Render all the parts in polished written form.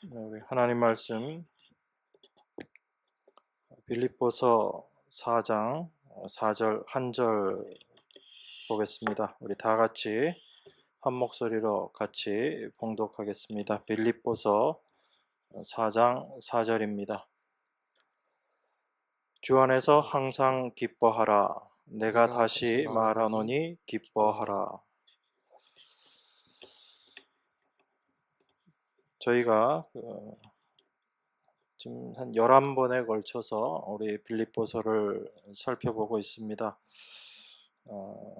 우리 하나님 말씀 빌립보서 4장 4절 한 절 보겠습니다. 우리 다 같이 한 목소리로 같이 봉독하겠습니다. 빌립보서 4장 4절입니다. 주 안에서 항상 기뻐하라. 내가 내가 다시 다시 말하노니 말하노니 기뻐하라. 기뻐하라. 저희가 지금 한 11번에 걸쳐서 우리 빌립보서를 살펴보고 있습니다.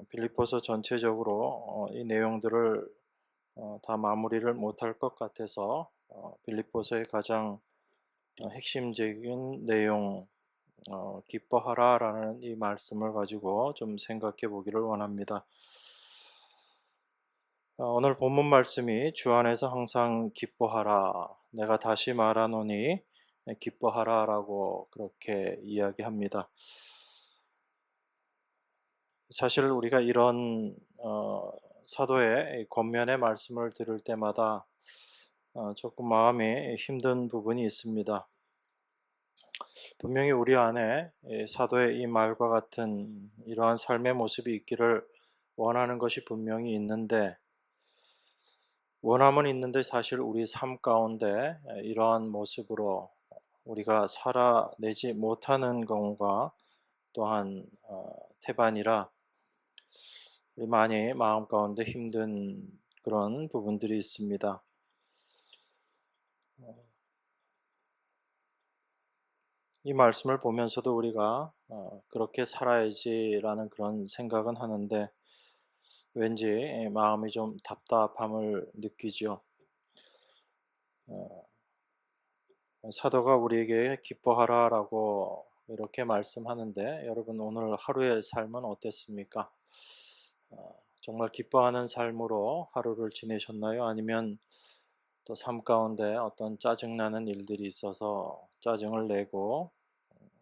빌립보서 전체적으로 이 내용들을 다 마무리를 못할 것 같아서 빌립보서의 가장 핵심적인 내용, 기뻐하라라는 이 말씀을 가지고 좀 생각해 보기를 원합니다. 오늘 본문 말씀이 주 안에서 항상 기뻐하라. 내가 다시 말하노니 기뻐하라라고 그렇게 이야기합니다. 사실 우리가 이런 사도의 권면의 말씀을 들을 때마다 조금 마음이 힘든 부분이 있습니다. 분명히 우리 안에 사도의 이 말과 같은 이러한 삶의 모습이 있기를 원하는 것이 분명히 있는데, 원함은 있는데 사실 우리 삶 가운데 이러한 모습으로 우리가 살아내지 못하는 경우가 또한 태반이라 우리 많이 마음 가운데 힘든 그런 부분들이 있습니다. 이 말씀을 보면서도 우리가 그렇게 살아야지라는 그런 생각은 하는데 왠지 마음이 좀 답답함을 느끼죠. 어, 사도가 우리에게 기뻐하라라고 이렇게 말씀하는데 여러분 오늘 하루의 삶은 어땠습니까? 정말 기뻐하는 삶으로 하루를 지내셨나요? 아니면 또 삶 가운데 어떤 짜증나는 일들이 있어서 짜증을 내고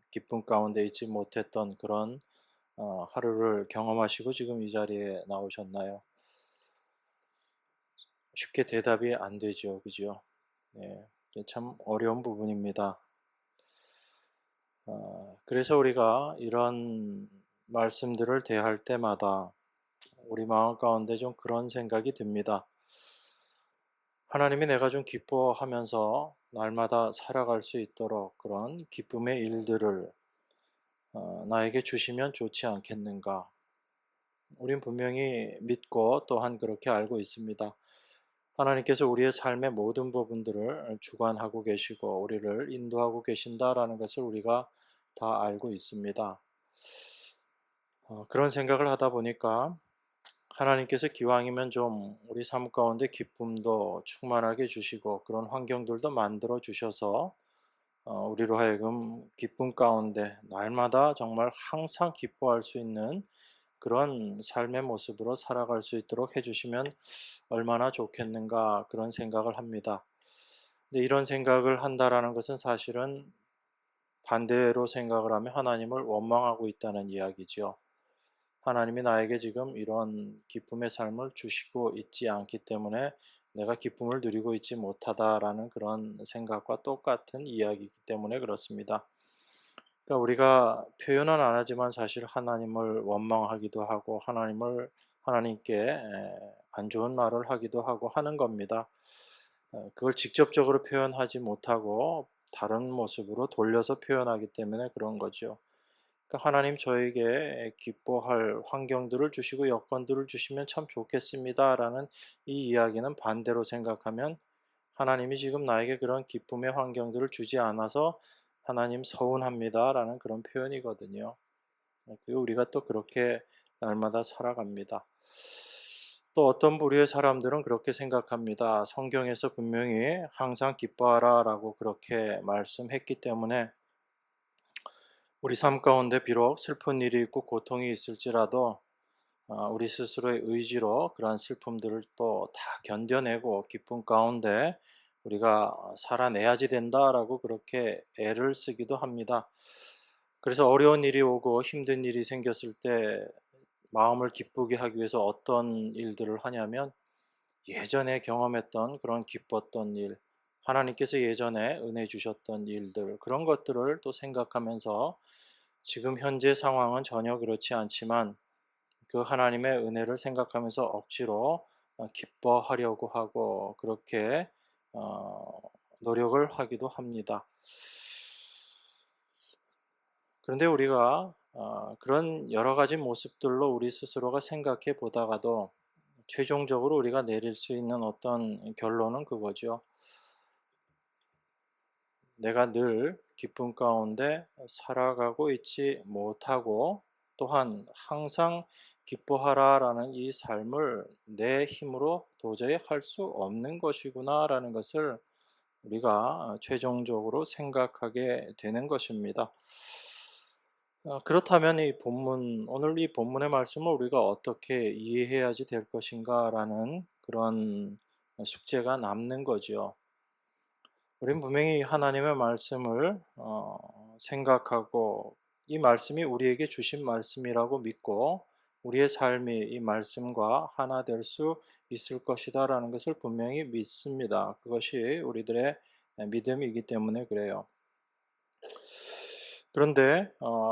기쁨 가운데 있지 못했던 그런 하루를 경험하시고 지금 이 자리에 나오셨나요? 쉽게 대답이 안 되죠. 그죠? 네, 이게 참 어려운 부분입니다. 그래서 우리가 이런 말씀들을 대할 때마다 우리 마음 가운데 좀 그런 생각이 듭니다. 하나님이 내가 좀 기뻐하면서 날마다 살아갈 수 있도록 그런 기쁨의 일들을 나에게 주시면 좋지 않겠는가? 우린 분명히 믿고 또한 그렇게 알고 있습니다. 하나님께서 우리의 삶의 모든 부분들을 주관하고 계시고 우리를 인도하고 계신다라는 것을 우리가 다 알고 있습니다. 그런 생각을 하다 보니까 하나님께서 기왕이면 좀 우리 삶 가운데 기쁨도 충만하게 주시고 그런 환경들도 만들어 주셔서 우리로 하여금 기쁨 가운데 날마다 정말 항상 기뻐할 수 있는 그런 삶의 모습으로 살아갈 수 있도록 해주시면 얼마나 좋겠는가 그런 생각을 합니다. 근데 이런 생각을 한다라는 것은 사실은 반대로 생각을 하면 하나님을 원망하고 있다는 이야기죠. 하나님이 나에게 지금 이런 기쁨의 삶을 주시고 있지 않기 때문에 내가 기쁨을 누리고 있지 못하다라는 그런 생각과 똑같은 이야기이기 때문에 그렇습니다. 그러니까 우리가 표현은 안 하지만 사실 하나님을 원망하기도 하고 하나님께 안 좋은 말을 하기도 하고 하는 겁니다. 그걸 직접적으로 표현하지 못하고 다른 모습으로 돌려서 표현하기 때문에 그런 거죠. 그러니까 하나님 저에게 기뻐할 환경들을 주시고 여건들을 주시면 참 좋겠습니다라는 이 이야기는 반대로 생각하면 하나님이 지금 나에게 그런 기쁨의 환경들을 주지 않아서 하나님 서운합니다라는 그런 표현이거든요. 그리고 우리가 또 그렇게 날마다 살아갑니다. 또 어떤 부류의 사람들은 그렇게 생각합니다. 성경에서 분명히 항상 기뻐하라라고 그렇게 말씀했기 때문에 우리 삶 가운데 비록 슬픈 일이 있고 고통이 있을지라도 우리 스스로의 의지로 그러한 슬픔들을 또 다 견뎌내고 기쁨 가운데 우리가 살아내야지 된다라고 그렇게 애를 쓰기도 합니다. 그래서 어려운 일이 오고 힘든 일이 생겼을 때 마음을 기쁘게 하기 위해서 어떤 일들을 하냐면 예전에 경험했던 그런 기뻤던 일, 하나님께서 예전에 은혜 주셨던 일들, 그런 것들을 또 생각하면서 지금 현재 상황은 전혀 그렇지 않지만 그 하나님의 은혜를 생각하면서 억지로 기뻐하려고 하고 그렇게 어, 노력을 하기도 합니다. 그런데 우리가 그런 여러 가지 모습들로 우리 스스로가 생각해 보다가도 최종적으로 우리가 내릴 수 있는 어떤 결론은 그거죠. 내가 늘 기쁨 가운데 살아가고 있지 못하고 또한 항상 기뻐하라라는 이 삶을 내 힘으로 도저히 할 수 없는 것이구나라는 것을 우리가 최종적으로 생각하게 되는 것입니다. 그렇다면 오늘 이 본문의 말씀을 우리가 어떻게 이해해야지 될 것인가라는 그런 숙제가 남는 거죠. 우리는 분명히 하나님의 말씀을 생각하고 이 말씀이 우리에게 주신 말씀이라고 믿고 우리의 삶이 이 말씀과 하나 될 수 있을 것이다라는 것을 분명히 믿습니다. 그것이 우리들의 믿음이기 때문에 그래요. 그런데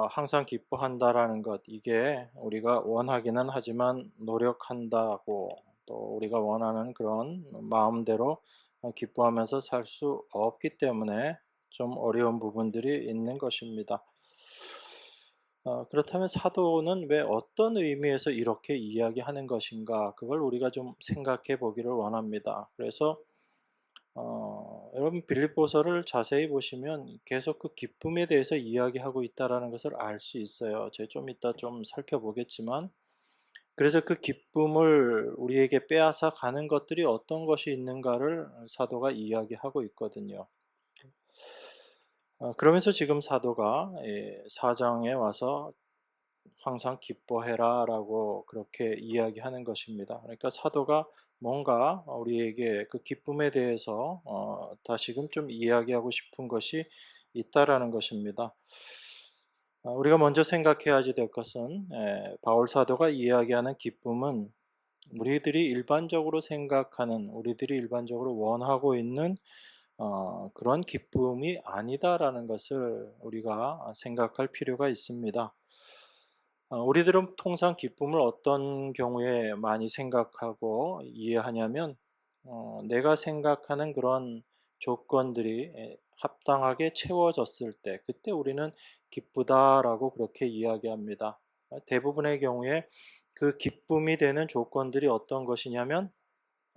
항상 기뻐한다라는 것, 이게 우리가 원하기는 하지만 노력한다고 또 우리가 원하는 그런 마음대로 기뻐하면서 살 수 없기 때문에 좀 어려운 부분들이 있는 것입니다. 그렇다면 사도는 왜 어떤 의미에서 이렇게 이야기하는 것인가? 그걸 우리가 좀 생각해 보기를 원합니다. 그래서 여러분 빌립보서를 자세히 보시면 계속 그 기쁨에 대해서 이야기하고 있다라는 것을 알 수 있어요. 제가 좀 이따 좀 살펴보겠지만 그래서 그 기쁨을 우리에게 빼앗아 가는 것들이 어떤 것이 있는가를 사도가 이야기하고 있거든요. 그러면서 지금 사도가 4장에 와서 항상 기뻐해라라고 그렇게 이야기하는 것입니다. 그러니까 사도가 뭔가 우리에게 그 기쁨에 대해서 다시금 좀 이야기하고 싶은 것이 있다라는 것입니다. 우리가 먼저 생각해야지 될 것은 바울 사도가 이야기하는 기쁨은 우리들이 일반적으로 원하고 있는 그런 기쁨이 아니다라는 것을 우리가 생각할 필요가 있습니다. 우리들은 통상 기쁨을 어떤 경우에 많이 생각하고 이해하냐면 내가 생각하는 그런 조건들이 합당하게 채워졌을 때 그때 우리는 기쁘다라고 그렇게 이야기합니다. 대부분의 경우에 그 기쁨이 되는 조건들이 어떤 것이냐면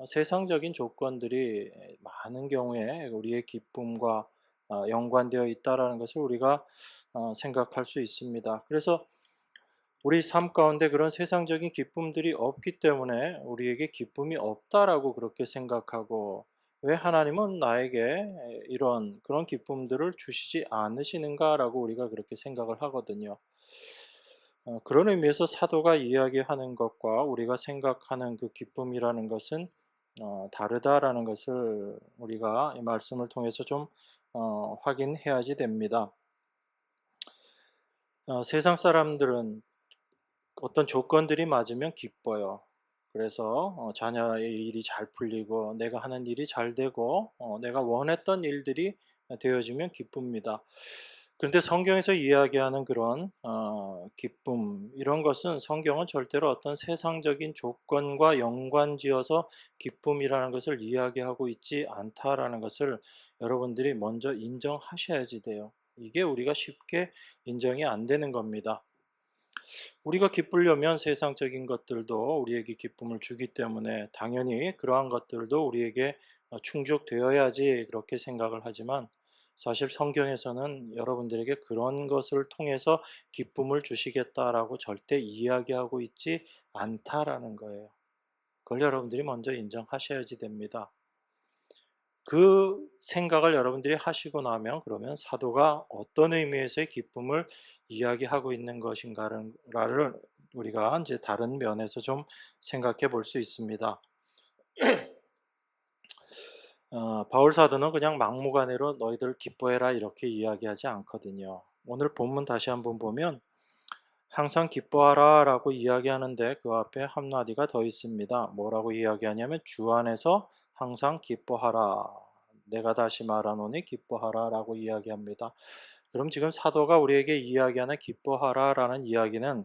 세상적인 조건들이 많은 경우에 우리의 기쁨과 연관되어 있다라는 것을 우리가 생각할 수 있습니다. 그래서 우리 삶 가운데 그런 세상적인 기쁨들이 없기 때문에 우리에게 기쁨이 없다라고 그렇게 생각하고 왜 하나님은 나에게 이런 그런 기쁨들을 주시지 않으시는가라고 우리가 그렇게 생각을 하거든요. 그런 의미에서 사도가 이야기하는 것과 우리가 생각하는 그 기쁨이라는 것은 다르다라는 것을 우리가 이 말씀을 통해서 좀 확인해야지 됩니다. 세상 사람들은 어떤 조건들이 맞으면 기뻐요. 그래서 자녀의 일이 잘 풀리고 내가 하는 일이 잘 되고 내가 원했던 일들이 되어지면 기쁩니다. 그런데 성경에서 이야기하는 그런 기쁨 이런 것은 성경은 절대로 어떤 세상적인 조건과 연관지어서 기쁨이라는 것을 이야기하고 있지 않다라는 것을 여러분들이 먼저 인정하셔야지 돼요. 이게 우리가 쉽게 인정이 안 되는 겁니다. 우리가 기쁘려면 세상적인 것들도 우리에게 기쁨을 주기 때문에 당연히 그러한 것들도 우리에게 충족되어야지 그렇게 생각을 하지만 사실 성경에서는 여러분들에게 그런 것을 통해서 기쁨을 주시겠다라고 절대 이야기하고 있지 않다라는 거예요. 그걸 여러분들이 먼저 인정하셔야지 됩니다. 그 생각을 여러분들이 하시고 나면 그러면 사도가 어떤 의미에서의 기쁨을 이야기하고 있는 것인가를 우리가 이제 다른 면에서 좀 생각해 볼 수 있습니다. 바울 사도는 그냥 막무가내로 너희들 기뻐해라 이렇게 이야기하지 않거든요. 오늘 본문 다시 한번 보면 항상 기뻐하라라고 이야기하는데 그 앞에 한마디가 더 있습니다. 뭐라고 이야기하냐면 주 안에서 항상 기뻐하라. 내가 다시 말하노니 기뻐하라라고 이야기합니다. 그럼 지금 사도가 우리에게 이야기하는 기뻐하라라는 이야기는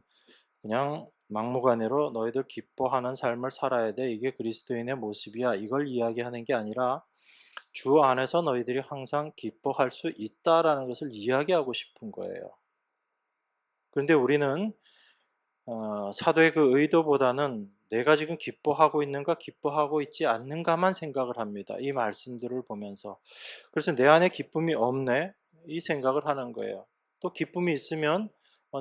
그냥 막무가내로 너희들 기뻐하는 삶을 살아야 돼. 이게 그리스도인의 모습이야. 이걸 이야기하는 게 아니라 주 안에서 너희들이 항상 기뻐할 수 있다라는 것을 이야기하고 싶은 거예요. 그런데 우리는 사도의 그 의도보다는 내가 지금 기뻐하고 있는가, 기뻐하고 있지 않는가만 생각을 합니다. 이 말씀들을 보면서. 그래서 내 안에 기쁨이 없네, 이 생각을 하는 거예요. 또 기쁨이 있으면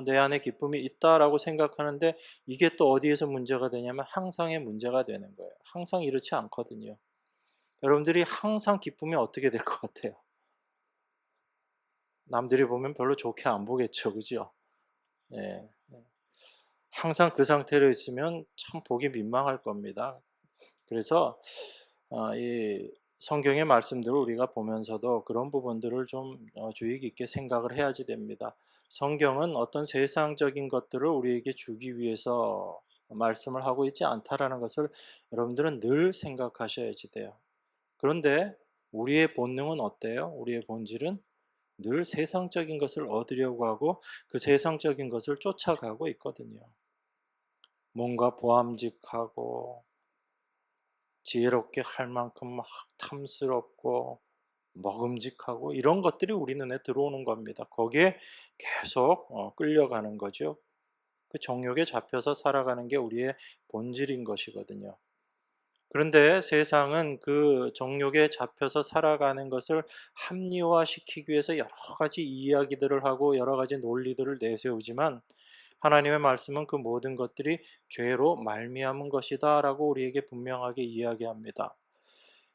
내 안에 기쁨이 있다라고 생각하는데 이게 또 어디에서 문제가 되냐면 항상의 문제가 되는 거예요. 항상 이렇지 않거든요. 여러분들이 항상 기쁨이 어떻게 될 것 같아요? 남들이 보면 별로 좋게 안 보겠죠, 그죠? 예. 항상 그 상태로 있으면 참 보기 민망할 겁니다. 그래서 이 성경의 말씀들을 우리가 보면서도 그런 부분들을 좀 주의 깊게 생각을 해야지 됩니다. 성경은 어떤 세상적인 것들을 우리에게 주기 위해서 말씀을 하고 있지 않다라는 것을 여러분들은 늘 생각하셔야지 돼요. 그런데 우리의 본능은 어때요? 우리의 본질은 늘 세상적인 것을 얻으려고 하고 그 세상적인 것을 쫓아가고 있거든요. 뭔가 보암직하고 지혜롭게 할 만큼 막 탐스럽고 먹음직하고 이런 것들이 우리 눈에 들어오는 겁니다. 거기에 계속 끌려가는 거죠. 그 정욕에 잡혀서 살아가는 게 우리의 본질인 것이거든요. 그런데 세상은 그 정욕에 잡혀서 살아가는 것을 합리화시키기 위해서 여러 가지 이야기들을 하고 여러 가지 논리들을 내세우지만 하나님의 말씀은 그 모든 것들이 죄로 말미암은 것이다라고 우리에게 분명하게 이야기합니다.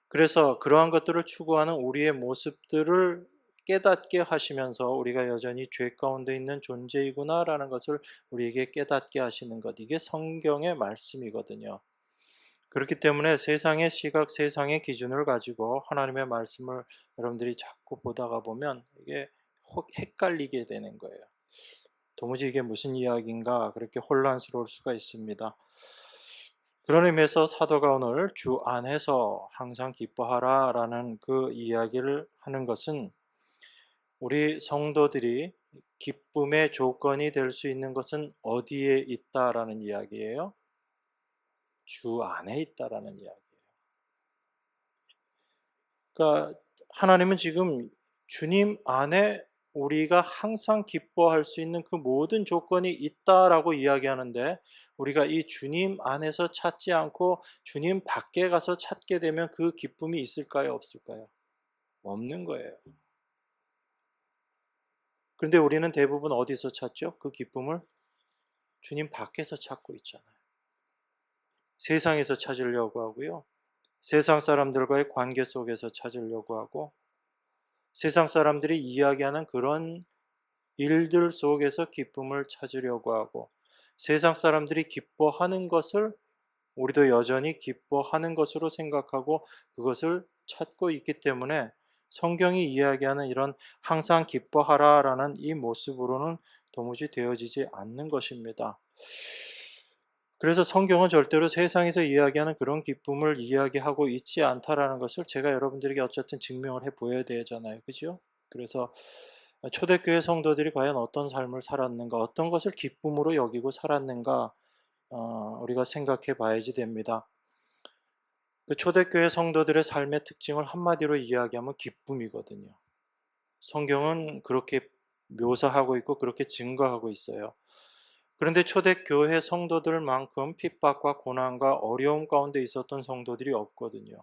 그래서 그러한 것들을 추구하는 우리의 모습들을 깨닫게 하시면서 우리가 여전히 죄 가운데 있는 존재이구나라는 것을 우리에게 깨닫게 하시는 것. 이게 성경의 말씀이거든요. 그렇기 때문에 세상의 시각, 세상의 기준을 가지고 하나님의 말씀을 여러분들이 자꾸 보다가 보면 이게 헷갈리게 되는 거예요. 도무지 이게 무슨 이야기인가 그렇게 혼란스러울 수가 있습니다. 그런 의미에서 사도가 오늘 주 안에서 항상 기뻐하라라는 그 이야기를 하는 것은 우리 성도들이 기쁨의 조건이 될 수 있는 것은 어디에 있다라는 이야기예요? 주 안에 있다라는 이야기예요. 그러니까 하나님은 지금 주님 안에 우리가 항상 기뻐할 수 있는 그 모든 조건이 있다라고 이야기하는데 우리가 이 주님 안에서 찾지 않고 주님 밖에 가서 찾게 되면 그 기쁨이 있을까요? 없을까요? 없는 거예요. 그런데 우리는 대부분 어디서 찾죠? 그 기쁨을 주님 밖에서 찾고 있잖아요. 세상에서 찾으려고 하고요. 세상 사람들과의 관계 속에서 찾으려고 하고 세상 사람들이 이야기하는 그런 일들 속에서 기쁨을 찾으려고 하고 세상 사람들이 기뻐하는 것을 우리도 여전히 기뻐하는 것으로 생각하고 그것을 찾고 있기 때문에 성경이 이야기하는 이런 항상 기뻐하라라는 이 모습으로는 도무지 되어지지 않는 것입니다. 그래서 성경은 절대로 세상에서 이야기하는 그런 기쁨을 이야기하고 있지 않다라는 것을 제가 여러분들에게 어쨌든 증명을 해 보여야 되잖아요. 그죠? 그래서 초대교회 성도들이 과연 어떤 삶을 살았는가, 어떤 것을 기쁨으로 여기고 살았는가, 우리가 생각해 봐야지 됩니다. 그 초대교회 성도들의 삶의 특징을 한마디로 이야기하면 기쁨이거든요. 성경은 그렇게 묘사하고 있고 그렇게 증거하고 있어요. 그런데 초대교회 성도들만큼 핍박과 고난과 어려움 가운데 있었던 성도들이 없거든요.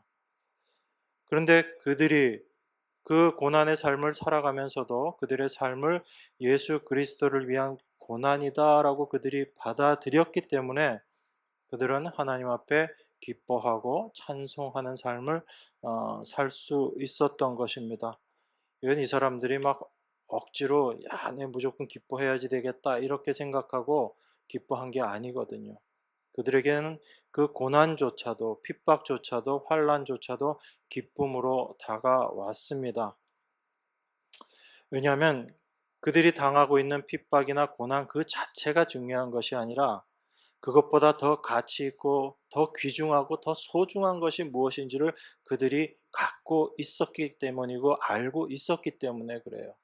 그런데 그들이 그 고난의 삶을 살아가면서도 그들의 삶을 예수 그리스도를 위한 고난이다라고 그들이 받아들였기 때문에 그들은 하나님 앞에 기뻐하고 찬송하는 삶을 살 수 있었던 것입니다. 이건 이 사람들이 막 억지로 야, 내 무조건 기뻐해야지 되겠다 이렇게 생각하고 기뻐한 게 아니거든요. 그들에게는 그 고난조차도 핍박조차도 환란조차도 기쁨으로 다가왔습니다. 왜냐하면 그들이 당하고 있는 핍박이나 고난 그 자체가 중요한 것이 아니라 그것보다 더 가치 있고 더 귀중하고 더 소중한 것이 무엇인지를 그들이 갖고 있었기 때문이고 알고 있었기 때문에 그래요.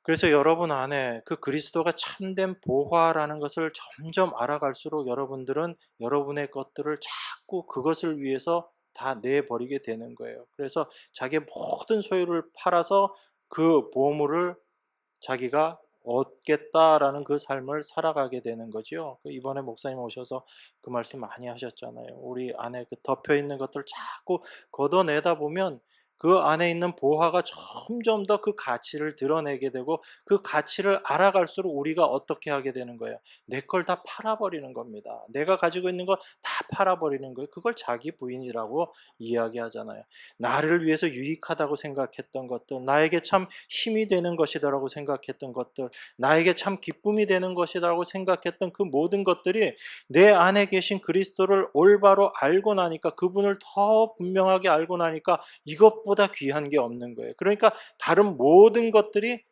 그래서 여러분 안에 그 그리스도가 참된 보화라는 것을 점점 알아갈수록 여러분들은 여러분의 것들을 자꾸 그것을 위해서 다 내버리게 되는 거예요. 그래서 자기의 모든 소유를 팔아서 그 보물을 자기가 얻겠다라는 그 삶을 살아가게 되는 거지요. 이번에 목사님 오셔서 그 말씀 많이 하셨잖아요. 우리 안에 그 덮여 있는 것들 자꾸 걷어내다 보면 그 안에 있는 보화가 점점 더 그 가치를 드러내게 되고 그 가치를 알아갈수록 우리가 어떻게 하게 되는 거예요? 내 걸 다 팔아버리는 겁니다. 내가 가지고 있는 거 다 팔아버리는 거예요. 그걸 자기 부인이라고 이야기하잖아요. 나를 위해서 유익하다고 생각했던 것들, 나에게 참 힘이 되는 것이다라고 생각했던 것들, 나에게 참 기쁨이 되는 것이다라고 생각했던 그 모든 것들이 내 안에 계신 그리스도를 올바로 알고 나니까, 그분을 더 분명하게 알고 나니까 이것보다 귀한 게 없는 거예요. 그러니까 다른 모든 것들이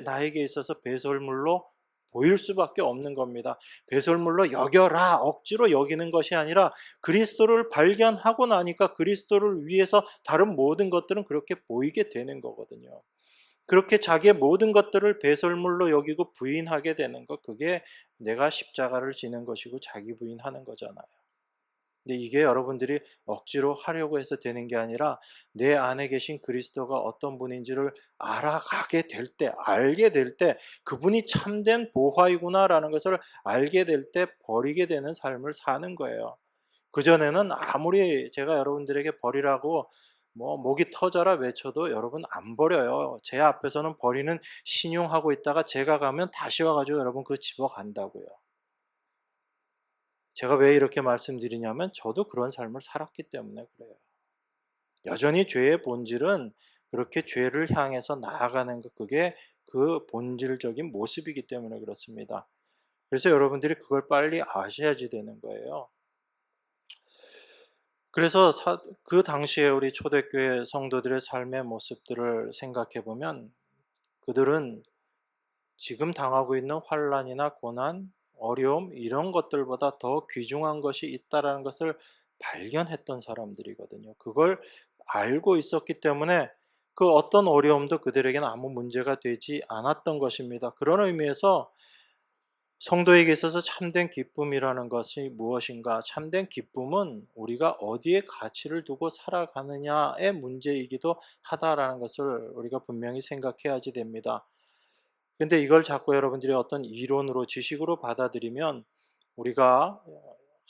나에게 있어서 배설물로 보일 수밖에 없는 겁니다. 배설물로 여겨라, 억지로 여기는 것이 아니라 그리스도를 발견하고 나니까 그리스도를 위해서 다른 모든 것들은 그렇게 보이게 되는 거거든요. 그렇게 자기의 모든 것들을 배설물로 여기고 부인하게 되는 것, 그게 내가 십자가를 지는 것이고 자기 부인하는 거잖아요. 근데 이게 여러분들이 억지로 하려고 해서 되는 게 아니라 내 안에 계신 그리스도가 어떤 분인지를 알아가게 될 때, 알게 될 때 그분이 참된 보화이구나라는 것을 알게 될 때 버리게 되는 삶을 사는 거예요. 그전에는 아무리 제가 여러분들에게 버리라고 뭐 목이 터져라 외쳐도 여러분 안 버려요. 제 앞에서는 버리는 신용하고 있다가 제가 가면 다시 와가지고 여러분 그거 집어간다고요. 제가 왜 이렇게 말씀드리냐면 저도 그런 삶을 살았기 때문에 그래요. 여전히 죄의 본질은 그렇게 죄를 향해서 나아가는 것, 그게 그 본질적인 모습이기 때문에 그렇습니다. 그래서 여러분들이 그걸 빨리 아셔야지 되는 거예요. 그래서 그 당시에 우리 초대교회 성도들의 삶의 모습들을 생각해 보면 그들은 지금 당하고 있는 환난이나 고난, 어려움 이런 것들보다 더 귀중한 것이 있다라는 것을 발견했던 사람들이거든요. 그걸 알고 있었기 때문에 그 어떤 어려움도 그들에게는 아무 문제가 되지 않았던 것입니다. 그런 의미에서 성도에게 있어서 참된 기쁨이라는 것이 무엇인가? 참된 기쁨은 우리가 어디에 가치를 두고 살아가느냐의 문제이기도 하다라는 것을 우리가 분명히 생각해야지 됩니다. 근데 이걸 자꾸 여러분들이 어떤 이론으로 지식으로 받아들이면 우리가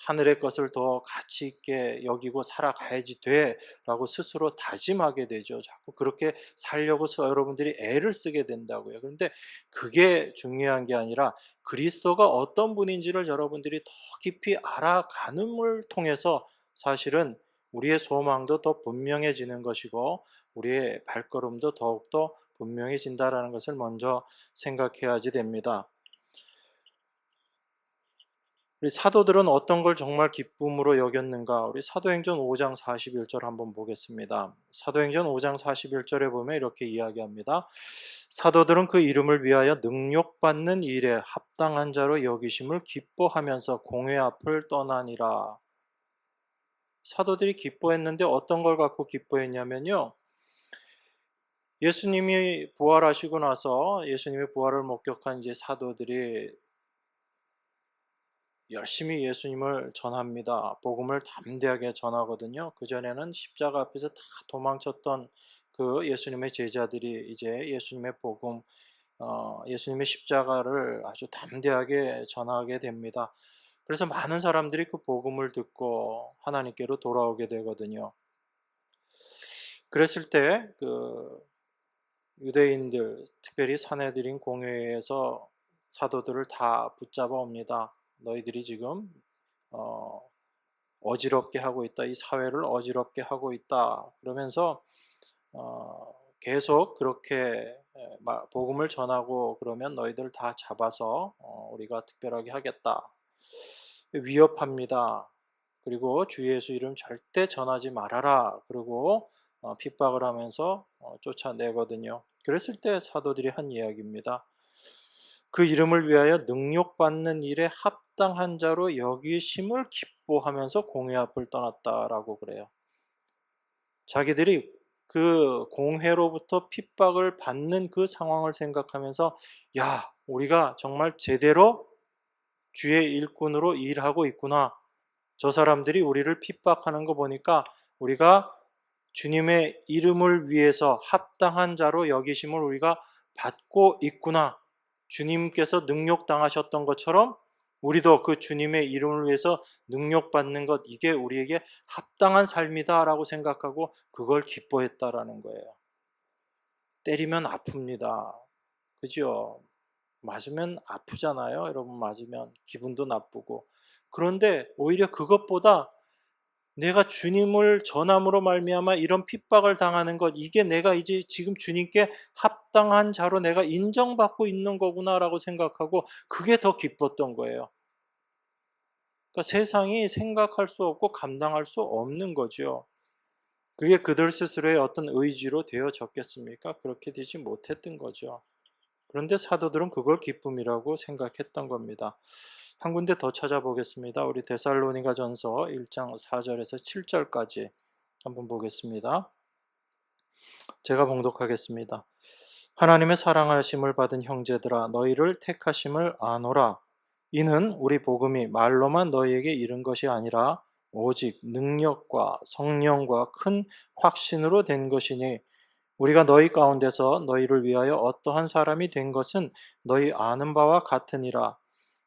하늘의 것을 더 가치 있게 여기고 살아가야지 돼라고 스스로 다짐하게 되죠. 자꾸 그렇게 살려고 여러분들이 애를 쓰게 된다고요. 그런데 그게 중요한 게 아니라 그리스도가 어떤 분인지를 여러분들이 더 깊이 알아가는을 통해서 사실은 우리의 소망도 더 분명해지는 것이고 우리의 발걸음도 더욱더 분명해진다라는 것을 먼저 생각해야지 됩니다. 우리 사도들은 어떤 걸 정말 기쁨으로 여겼는가? 우리 사도행전 5장 41절 한번 보겠습니다. 사도행전 5장 41절에 보면 이렇게 이야기합니다. 사도들은 그 이름을 위하여 능욕받는 일에 합당한 자로 여기심을 기뻐하면서 공회 앞을 떠나니라. 사도들이 기뻐했는데 어떤 걸 갖고 기뻐했냐면요. 예수님이 부활하시고 나서 예수님의 부활을 목격한 이제 사도들이 열심히 예수님을 전합니다. 복음을 담대하게 전하거든요. 그전에는 십자가 앞에서 다 도망쳤던 그 예수님의 제자들이 이제 예수님의 복음, 예수님의 십자가를 아주 담대하게 전하게 됩니다. 그래서 많은 사람들이 그 복음을 듣고 하나님께로 돌아오게 되거든요. 그랬을 때 그 유대인들, 특별히 사내들인 공회에서 사도들을 다 붙잡아 옵니다. 너희들이 지금 어, 어지럽게 하고 있다. 이 사회를 어지럽게 하고 있다. 그러면서 계속 그렇게 복음을 전하고 그러면 너희들 다 잡아서 우리가 특별하게 하겠다. 위협합니다. 그리고 주 예수 이름 절대 전하지 말아라. 그리고 핍박을 하면서 쫓아내거든요. 그랬을 때 사도들이 한 이야기입니다. 그 이름을 위하여 능욕받는 일에 합당한 자로 여기심을 기뻐하면서 공회 앞을 떠났다라고 그래요. 자기들이 그 공회로부터 핍박을 받는 그 상황을 생각하면서 야, 우리가 정말 제대로 주의 일꾼으로 일하고 있구나. 저 사람들이 우리를 핍박하는 거 보니까 우리가 주님의 이름을 위해서 합당한 자로 여기심을 우리가 받고 있구나. 주님께서 능욕당하셨던 것처럼 우리도 그 주님의 이름을 위해서 능욕받는 것, 이게 우리에게 합당한 삶이다라고 생각하고 그걸 기뻐했다라는 거예요. 때리면 아픕니다. 그죠? 맞으면 아프잖아요. 여러분, 맞으면 기분도 나쁘고. 그런데 오히려 그것보다 내가 주님을 전함으로 말미암아 이런 핍박을 당하는 것, 이게 내가 이제 지금 주님께 합당한 자로 내가 인정받고 있는 거구나라고 생각하고 그게 더 기뻤던 거예요. 그러니까 세상이 생각할 수 없고 감당할 수 없는 거죠. 그게 그들 스스로의 어떤 의지로 되어졌겠습니까? 그렇게 되지 못했던 거죠. 그런데 사도들은 그걸 기쁨이라고 생각했던 겁니다. 한 군데 더 찾아보겠습니다. 우리 데살로니가전서 1장 4절에서 7절까지 한번 보겠습니다. 제가 봉독하겠습니다. 하나님의 사랑하심을 받은 형제들아, 너희를 택하심을 아노라. 이는 우리 복음이 말로만 너희에게 이른 것이 아니라 오직 능력과 성령과 큰 확신으로 된 것이니, 우리가 너희 가운데서 너희를 위하여 어떠한 사람이 된 것은 너희 아는 바와 같으니라.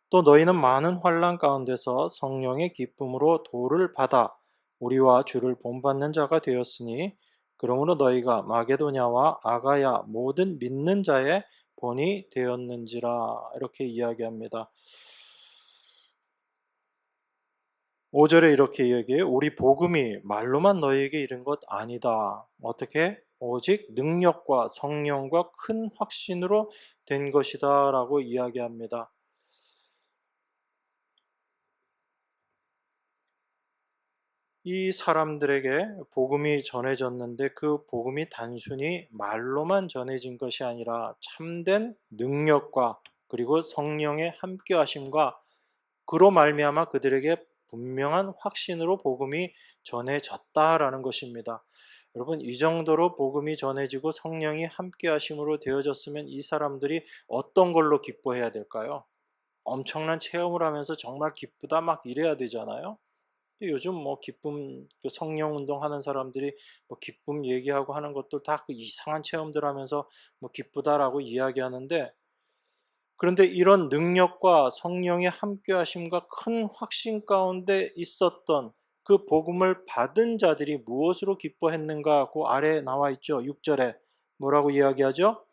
또 너희는 많은 환난 가운데서 성령의 기쁨으로 도를 받아 우리와 주를 본받는 자가 되었으니, 그러므로 너희가 마게도냐와 아가야 모든 믿는 자의 본이 되었는지라. 이렇게 이야기합니다. 5절에 이렇게 이야기해요. 우리 복음이 말로만 너희에게 이른 것 아니다. 어떻게? 오직 능력과 성령과 큰 확신으로 된 것이다 라고 이야기합니다. 이 사람들에게 복음이 전해졌는데 그 복음이 단순히 말로만 전해진 것이 아니라 참된 능력과 그리고 성령의 함께하심과 그로 말미암아 그들에게 분명한 확신으로 복음이 전해졌다라는 것입니다. 여러분, 이 정도로 복음이 전해지고 성령이 함께하심으로 되어졌으면 이 사람들이 어떤 걸로 기뻐해야 될까요? 엄청난 체험을 하면서 정말 기쁘다 막 이래야 되잖아요. 요즘 뭐 기쁨, 그 성령 운동하는 사람들이 뭐 기쁨 얘기하고 하는 것들 다 그 이상한 체험들 하면서 뭐 기쁘다라고 이야기하는데, 그런데 이런 능력과 성령의 함께하심과 큰 확신 가운데 있었던 그 복음을 받은 자들이 무엇으로 기뻐했는가? 그 아래에 나와 있죠. 6절에 뭐라고 이야기하죠?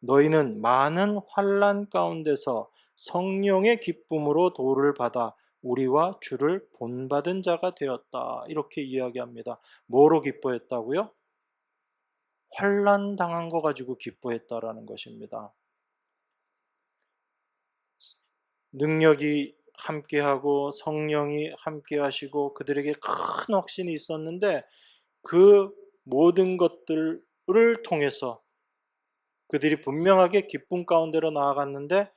너희는 많은 환난 가운데서 성령의 기쁨으로 도를 받아 우리와 주를 본받은 자가 되었다. 이렇게 이야기합니다. 뭐로 기뻐했다고요? 환난 당한 거 가지고 기뻐했다라는 것입니다. 능력이 함께하고 성령이 함께하시고 그들에게 큰 확신이 있었는데 그 모든 것들을 통해서 그들이 분명하게 기쁨 가운데로 나아갔는데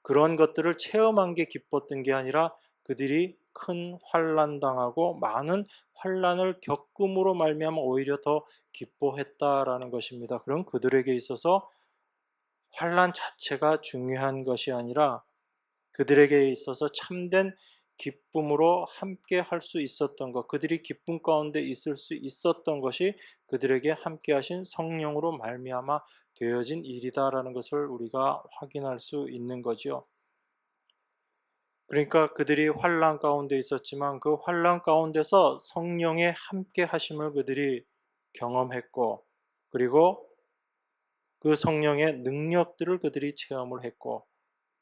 그런 것들을 체험한 게 기뻤던 게 아니라 그들이 큰 환난 당하고 많은 환난을 겪음으로 말미암아 오히려 더 기뻐했다라는 것입니다. 그럼 그들에게 있어서 환난 자체가 중요한 것이 아니라 그들에게 있어서 참된 기쁨으로 함께 할 수 있었던 것, 그들이 기쁨 가운데 있을 수 있었던 것이 그들에게 함께 하신 성령으로 말미암아 되어진 일이다라는 것을 우리가 확인할 수 있는 거죠. 그러니까 그들이 환난 가운데 있었지만 그 환난 가운데서 성령의 함께 하심을 그들이 경험했고, 그리고 그 성령의 능력들을 그들이 체험을 했고,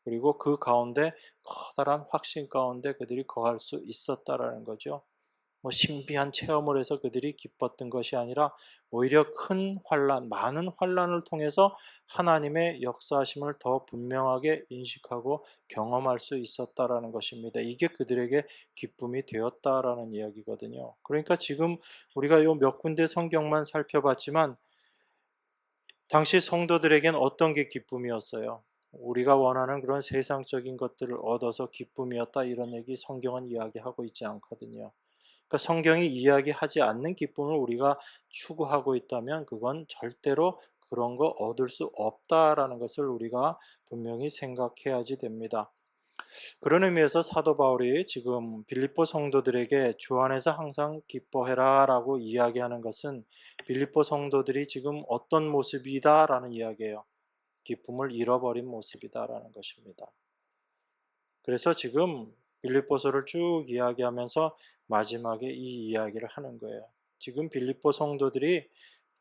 그리고 그 가운데 커다란 확신 가운데 그들이 거할 수 있었다라는 거죠. 뭐 신비한 체험을 해서 그들이 기뻤던 것이 아니라 오히려 큰 환난, 많은 환난을 통해서 하나님의 역사하심을 더 분명하게 인식하고 경험할 수 있었다라는 것입니다. 이게 그들에게 기쁨이 되었다라는 이야기거든요. 그러니까 지금 우리가 요 몇 군데 성경만 살펴봤지만 당시 성도들에겐 어떤 게 기쁨이었어요? 우리가 원하는 그런 세상적인 것들을 얻어서 기쁨이었다 이런 얘기 성경은 이야기하고 있지 않거든요. 그러니까 성경이 이야기하지 않는 기쁨을 우리가 추구하고 있다면 그건 절대로 그런 거 얻을 수 없다라는 것을 우리가 분명히 생각해야지 됩니다. 그런 의미에서 사도 바울이 지금 빌립보 성도들에게 주 안에서 항상 기뻐해라라고 이야기하는 것은 빌립보 성도들이 지금 어떤 모습이다라는 이야기예요. 기쁨을 잃어버린 모습이다라는 것입니다. 그래서 지금 빌립보서를 쭉 이야기하면서 마지막에 이 이야기를 하는 거예요. 지금 빌립보 성도들이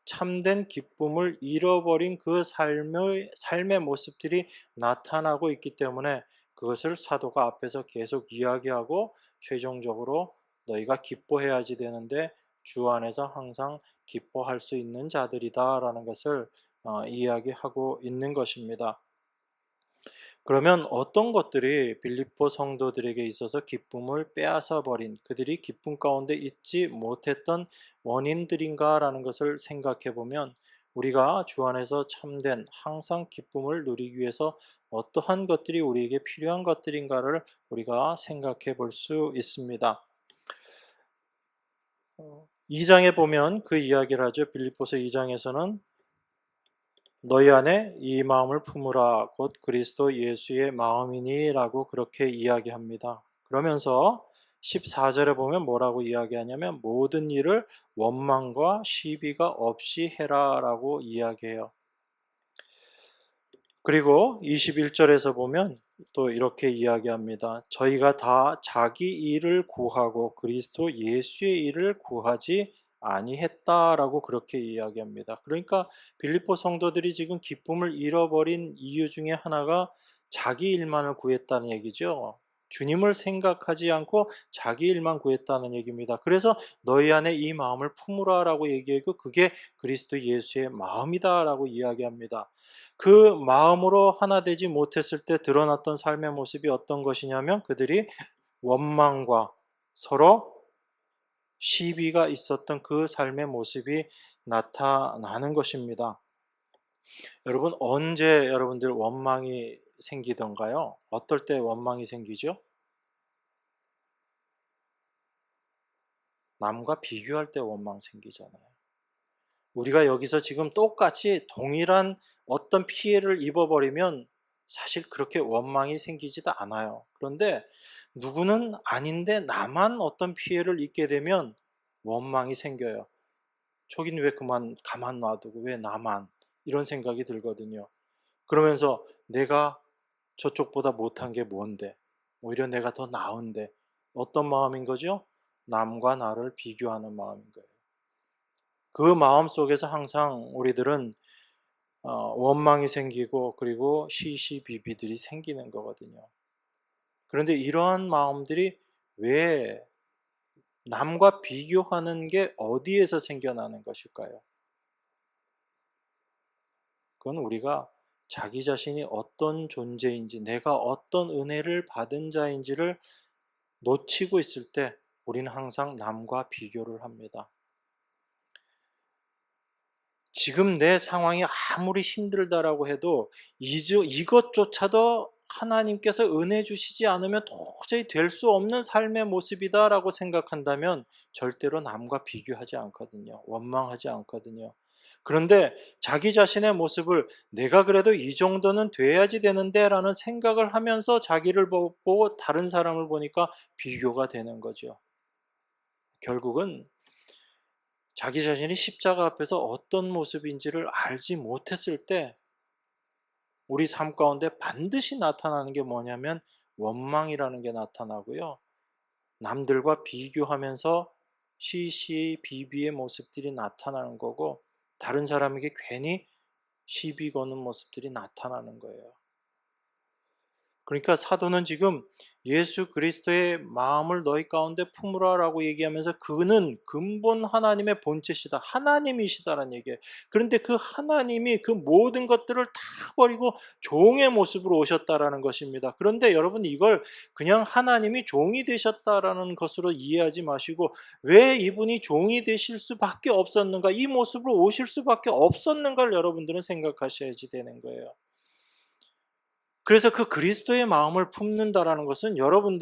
참된 기쁨을 잃어버린 그 삶의 모습들이 나타나고 있기 때문에 그것을 사도가 앞에서 계속 이야기하고 최종적으로 너희가 기뻐해야지 되는데 주 안에서 항상 기뻐할 수 있는 자들이다라는 것을 이야기하고 있는 것입니다. 그러면 어떤 것들이 빌립보 성도들에게 있어서 기쁨을 빼앗아 버린 그들이 기쁨 가운데 있지 못했던 원인들인가라는 것을 생각해 보면 우리가 주 안에서 참된 항상 기쁨을 누리기 위해서 어떠한 것들이 우리에게 필요한 것들인가를 우리가 생각해 볼 수 있습니다. 2장에 보면 그 이야기를 하죠. 빌립보서 2장에서는 너희 안에 이 마음을 품으라 곧 그리스도 예수의 마음이니라고 그렇게 이야기합니다. 그러면서 14절에 보면 뭐라고 이야기하냐면 모든 일을 원망과 시비가 없이 해라라고 이야기해요. 그리고 21절에서 보면 또 이렇게 이야기합니다. 저희가 다 자기 일을 구하고 그리스도 예수의 일을 구하지 아니했다라고 그렇게 이야기합니다. 그러니까 빌립보 성도들이 지금 기쁨을 잃어버린 이유 중에 하나가 자기 일만을 구했다는 얘기죠. 주님을 생각하지 않고 자기 일만 구했다는 얘기입니다. 그래서 너희 안에 이 마음을 품으라라고 얘기하고 그게 그리스도 예수의 마음이다라고 이야기합니다. 그 마음으로 하나 되지 못했을 때 드러났던 삶의 모습이 어떤 것이냐면 그들이 원망과 서로 시비가 있었던 그 삶의 모습이 나타나는 것입니다. 여러분 언제 여러분들 원망이 생기던가요? 어떨 때 원망이 생기죠? 남과 비교할 때 원망 생기잖아요. 우리가 여기서 지금 똑같이 동일한 어떤 피해를 입어버리면 사실 그렇게 원망이 생기지도 않아요. 그런데 누구는 아닌데 나만 어떤 피해를 입게 되면 원망이 생겨요. 저긴 왜 가만 놔두고 왜 나만 이런 생각이 들거든요. 그러면서 내가 저쪽보다 못한 게 뭔데? 오히려 내가 더 나은데 어떤 마음인 거죠? 남과 나를 비교하는 마음인 거예요. 그 마음 속에서 항상 우리들은 원망이 생기고 그리고 시시비비들이 생기는 거거든요. 그런데 이러한 마음들이 왜 남과 비교하는 게 어디에서 생겨나는 것일까요? 그건 우리가 자기 자신이 어떤 존재인지, 내가 어떤 은혜를 받은 자인지를 놓치고 있을 때 우리는 항상 남과 비교를 합니다. 지금 내 상황이 아무리 힘들다라고 해도 이것조차도 하나님께서 은혜 주시지 않으면 도저히 될 수 없는 삶의 모습이다라고 생각한다면 절대로 남과 비교하지 않거든요. 원망하지 않거든요. 그런데 자기 자신의 모습을 내가 그래도 이 정도는 돼야지 되는데 라는 생각을 하면서 자기를 보고 다른 사람을 보니까 비교가 되는 거죠. 결국은 자기 자신이 십자가 앞에서 어떤 모습인지를 알지 못했을 때 우리 삶 가운데 반드시 나타나는 게 뭐냐면 원망이라는 게 나타나고요. 남들과 비교하면서 시시비비의 모습들이 나타나는 거고 다른 사람에게 괜히 시비 거는 모습들이 나타나는 거예요. 그러니까 사도는 지금 예수 그리스도의 마음을 너희 가운데 품으라라고 얘기하면서 그는 근본 하나님의 본체시다. 하나님이시다라는 얘기예요. 그런데 그 하나님이 그 모든 것들을 다 버리고 종의 모습으로 오셨다라는 것입니다. 그런데 여러분 이걸 그냥 하나님이 종이 되셨다라는 것으로 이해하지 마시고 왜 이분이 종이 되실 수밖에 없었는가? 이 모습으로 오실 수밖에 없었는가를 여러분들은 생각하셔야지 되는 거예요. 그래서 그 그리스도의 마음을 품는다라는 것은 여러분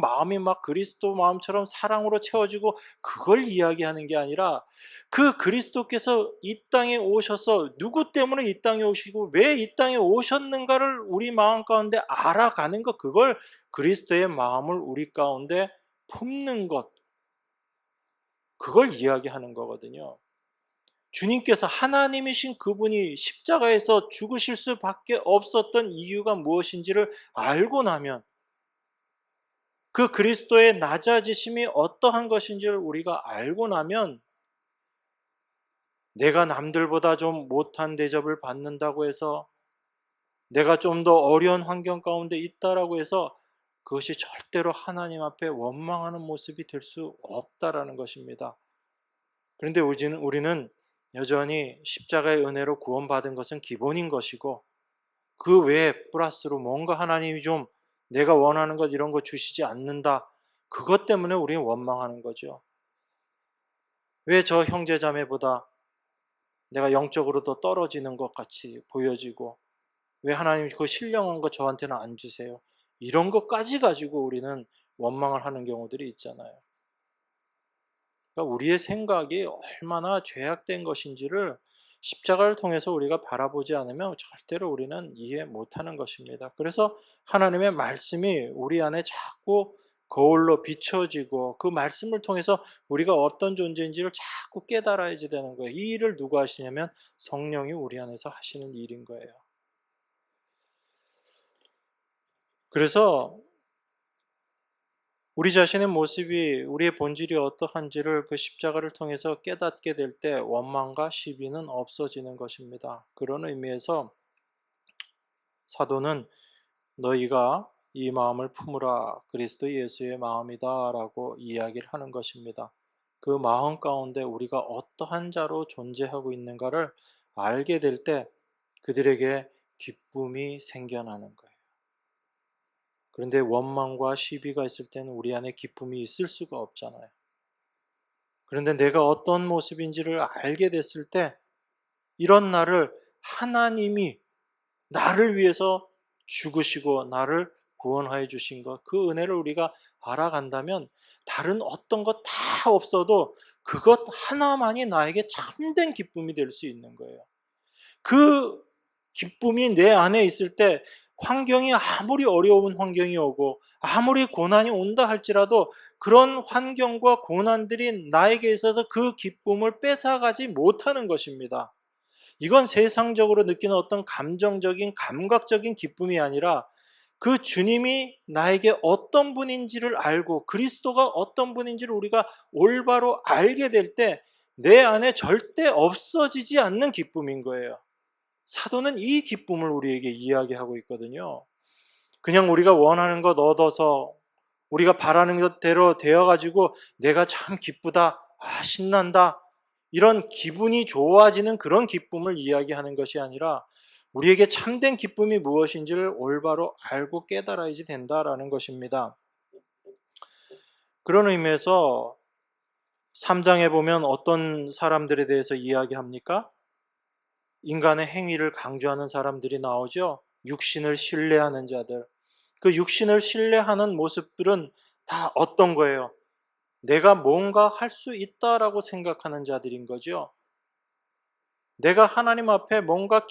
마음이 막 그리스도 마음처럼 사랑으로 채워지고 그걸 이야기하는 게 아니라 그 그리스도께서 이 땅에 오셔서 누구 때문에 이 땅에 오시고 왜 이 땅에 오셨는가를 우리 마음 가운데 알아가는 것, 그걸 그리스도의 마음을 우리 가운데 품는 것, 그걸 이야기하는 거거든요. 주님께서 하나님이신 그분이 십자가에서 죽으실 수밖에 없었던 이유가 무엇인지를 알고 나면, 그 그리스도의 낮아지심이 어떠한 것인지를 우리가 알고 나면, 내가 남들보다 좀 못한 대접을 받는다고 해서, 내가 좀 더 어려운 환경 가운데 있다라고 해서 그것이 절대로 하나님 앞에 원망하는 모습이 될 수 없다라는 것입니다. 그런데 우리는 여전히 십자가의 은혜로 구원받은 것은 기본인 것이고, 그 외에 플러스로 뭔가 하나님이 좀 내가 원하는 것 이런 거 주시지 않는다, 그것 때문에 우리는 원망하는 거죠. 왜 저 형제자매보다 내가 영적으로 더 떨어지는 것 같이 보여지고, 왜 하나님 그 신령한 거 저한테는 안 주세요? 이런 것까지 가지고 우리는 원망을 하는 경우들이 있잖아요. 그러니까 우리의 생각이 얼마나 죄악된 것인지를 십자가를 통해서 우리가 바라보지 않으면 절대로 우리는 이해 못하는 것입니다. 그래서 하나님의 말씀이 우리 안에 자꾸 거울로 비춰지고, 그 말씀을 통해서 우리가 어떤 존재인지를 자꾸 깨달아야지 되는 거예요. 이 일을 누가 하시냐면 성령이 우리 안에서 하시는 일인 거예요. 그래서 우리 자신의 모습이, 우리의 본질이 어떠한지를 그 십자가를 통해서 깨닫게 될 때 원망과 시비는 없어지는 것입니다. 그런 의미에서 사도는 너희가 이 마음을 품으라, 그리스도 예수의 마음이다라고 이야기를 하는 것입니다. 그 마음 가운데 우리가 어떠한 자로 존재하고 있는가를 알게 될 때 그들에게 기쁨이 생겨나는 거예요. 그런데 원망과 시비가 있을 때는 우리 안에 기쁨이 있을 수가 없잖아요. 그런데 내가 어떤 모습인지를 알게 됐을 때, 이런 나를 하나님이 나를 위해서 죽으시고 나를 구원하여 주신 것, 그 은혜를 우리가 알아간다면 다른 어떤 것 다 없어도 그것 하나만이 나에게 참된 기쁨이 될 수 있는 거예요. 그 기쁨이 내 안에 있을 때 환경이 아무리 어려운 환경이 오고 아무리 고난이 온다 할지라도 그런 환경과 고난들이 나에게 있어서 그 기쁨을 뺏어가지 못하는 것입니다. 이건 세상적으로 느끼는 어떤 감정적인 감각적인 기쁨이 아니라, 그 주님이 나에게 어떤 분인지를 알고 그리스도가 어떤 분인지를 우리가 올바로 알게 될 때 내 안에 절대 없어지지 않는 기쁨인 거예요. 사도는 이 기쁨을 우리에게 이야기하고 있거든요. 그냥 우리가 원하는 것 얻어서 우리가 바라는 것대로 되어가지고 내가 참 기쁘다, 신난다, 이런 기분이 좋아지는 그런 기쁨을 이야기하는 것이 아니라, 우리에게 참된 기쁨이 무엇인지를 올바로 알고 깨달아야지 된다라는 것입니다. 그런 의미에서 3장에 보면 어떤 사람들에 대해서 이야기합니까? 인간의 행위를 강조하는 사람들이 나오죠. 육신을 신뢰하는 자들. 그 육신을 신뢰하는 모습들은 다 어떤 거예요? 내가 뭔가 할 수 있다라고 생각하는 자들인 거죠. 내가 하나님 앞에 뭔가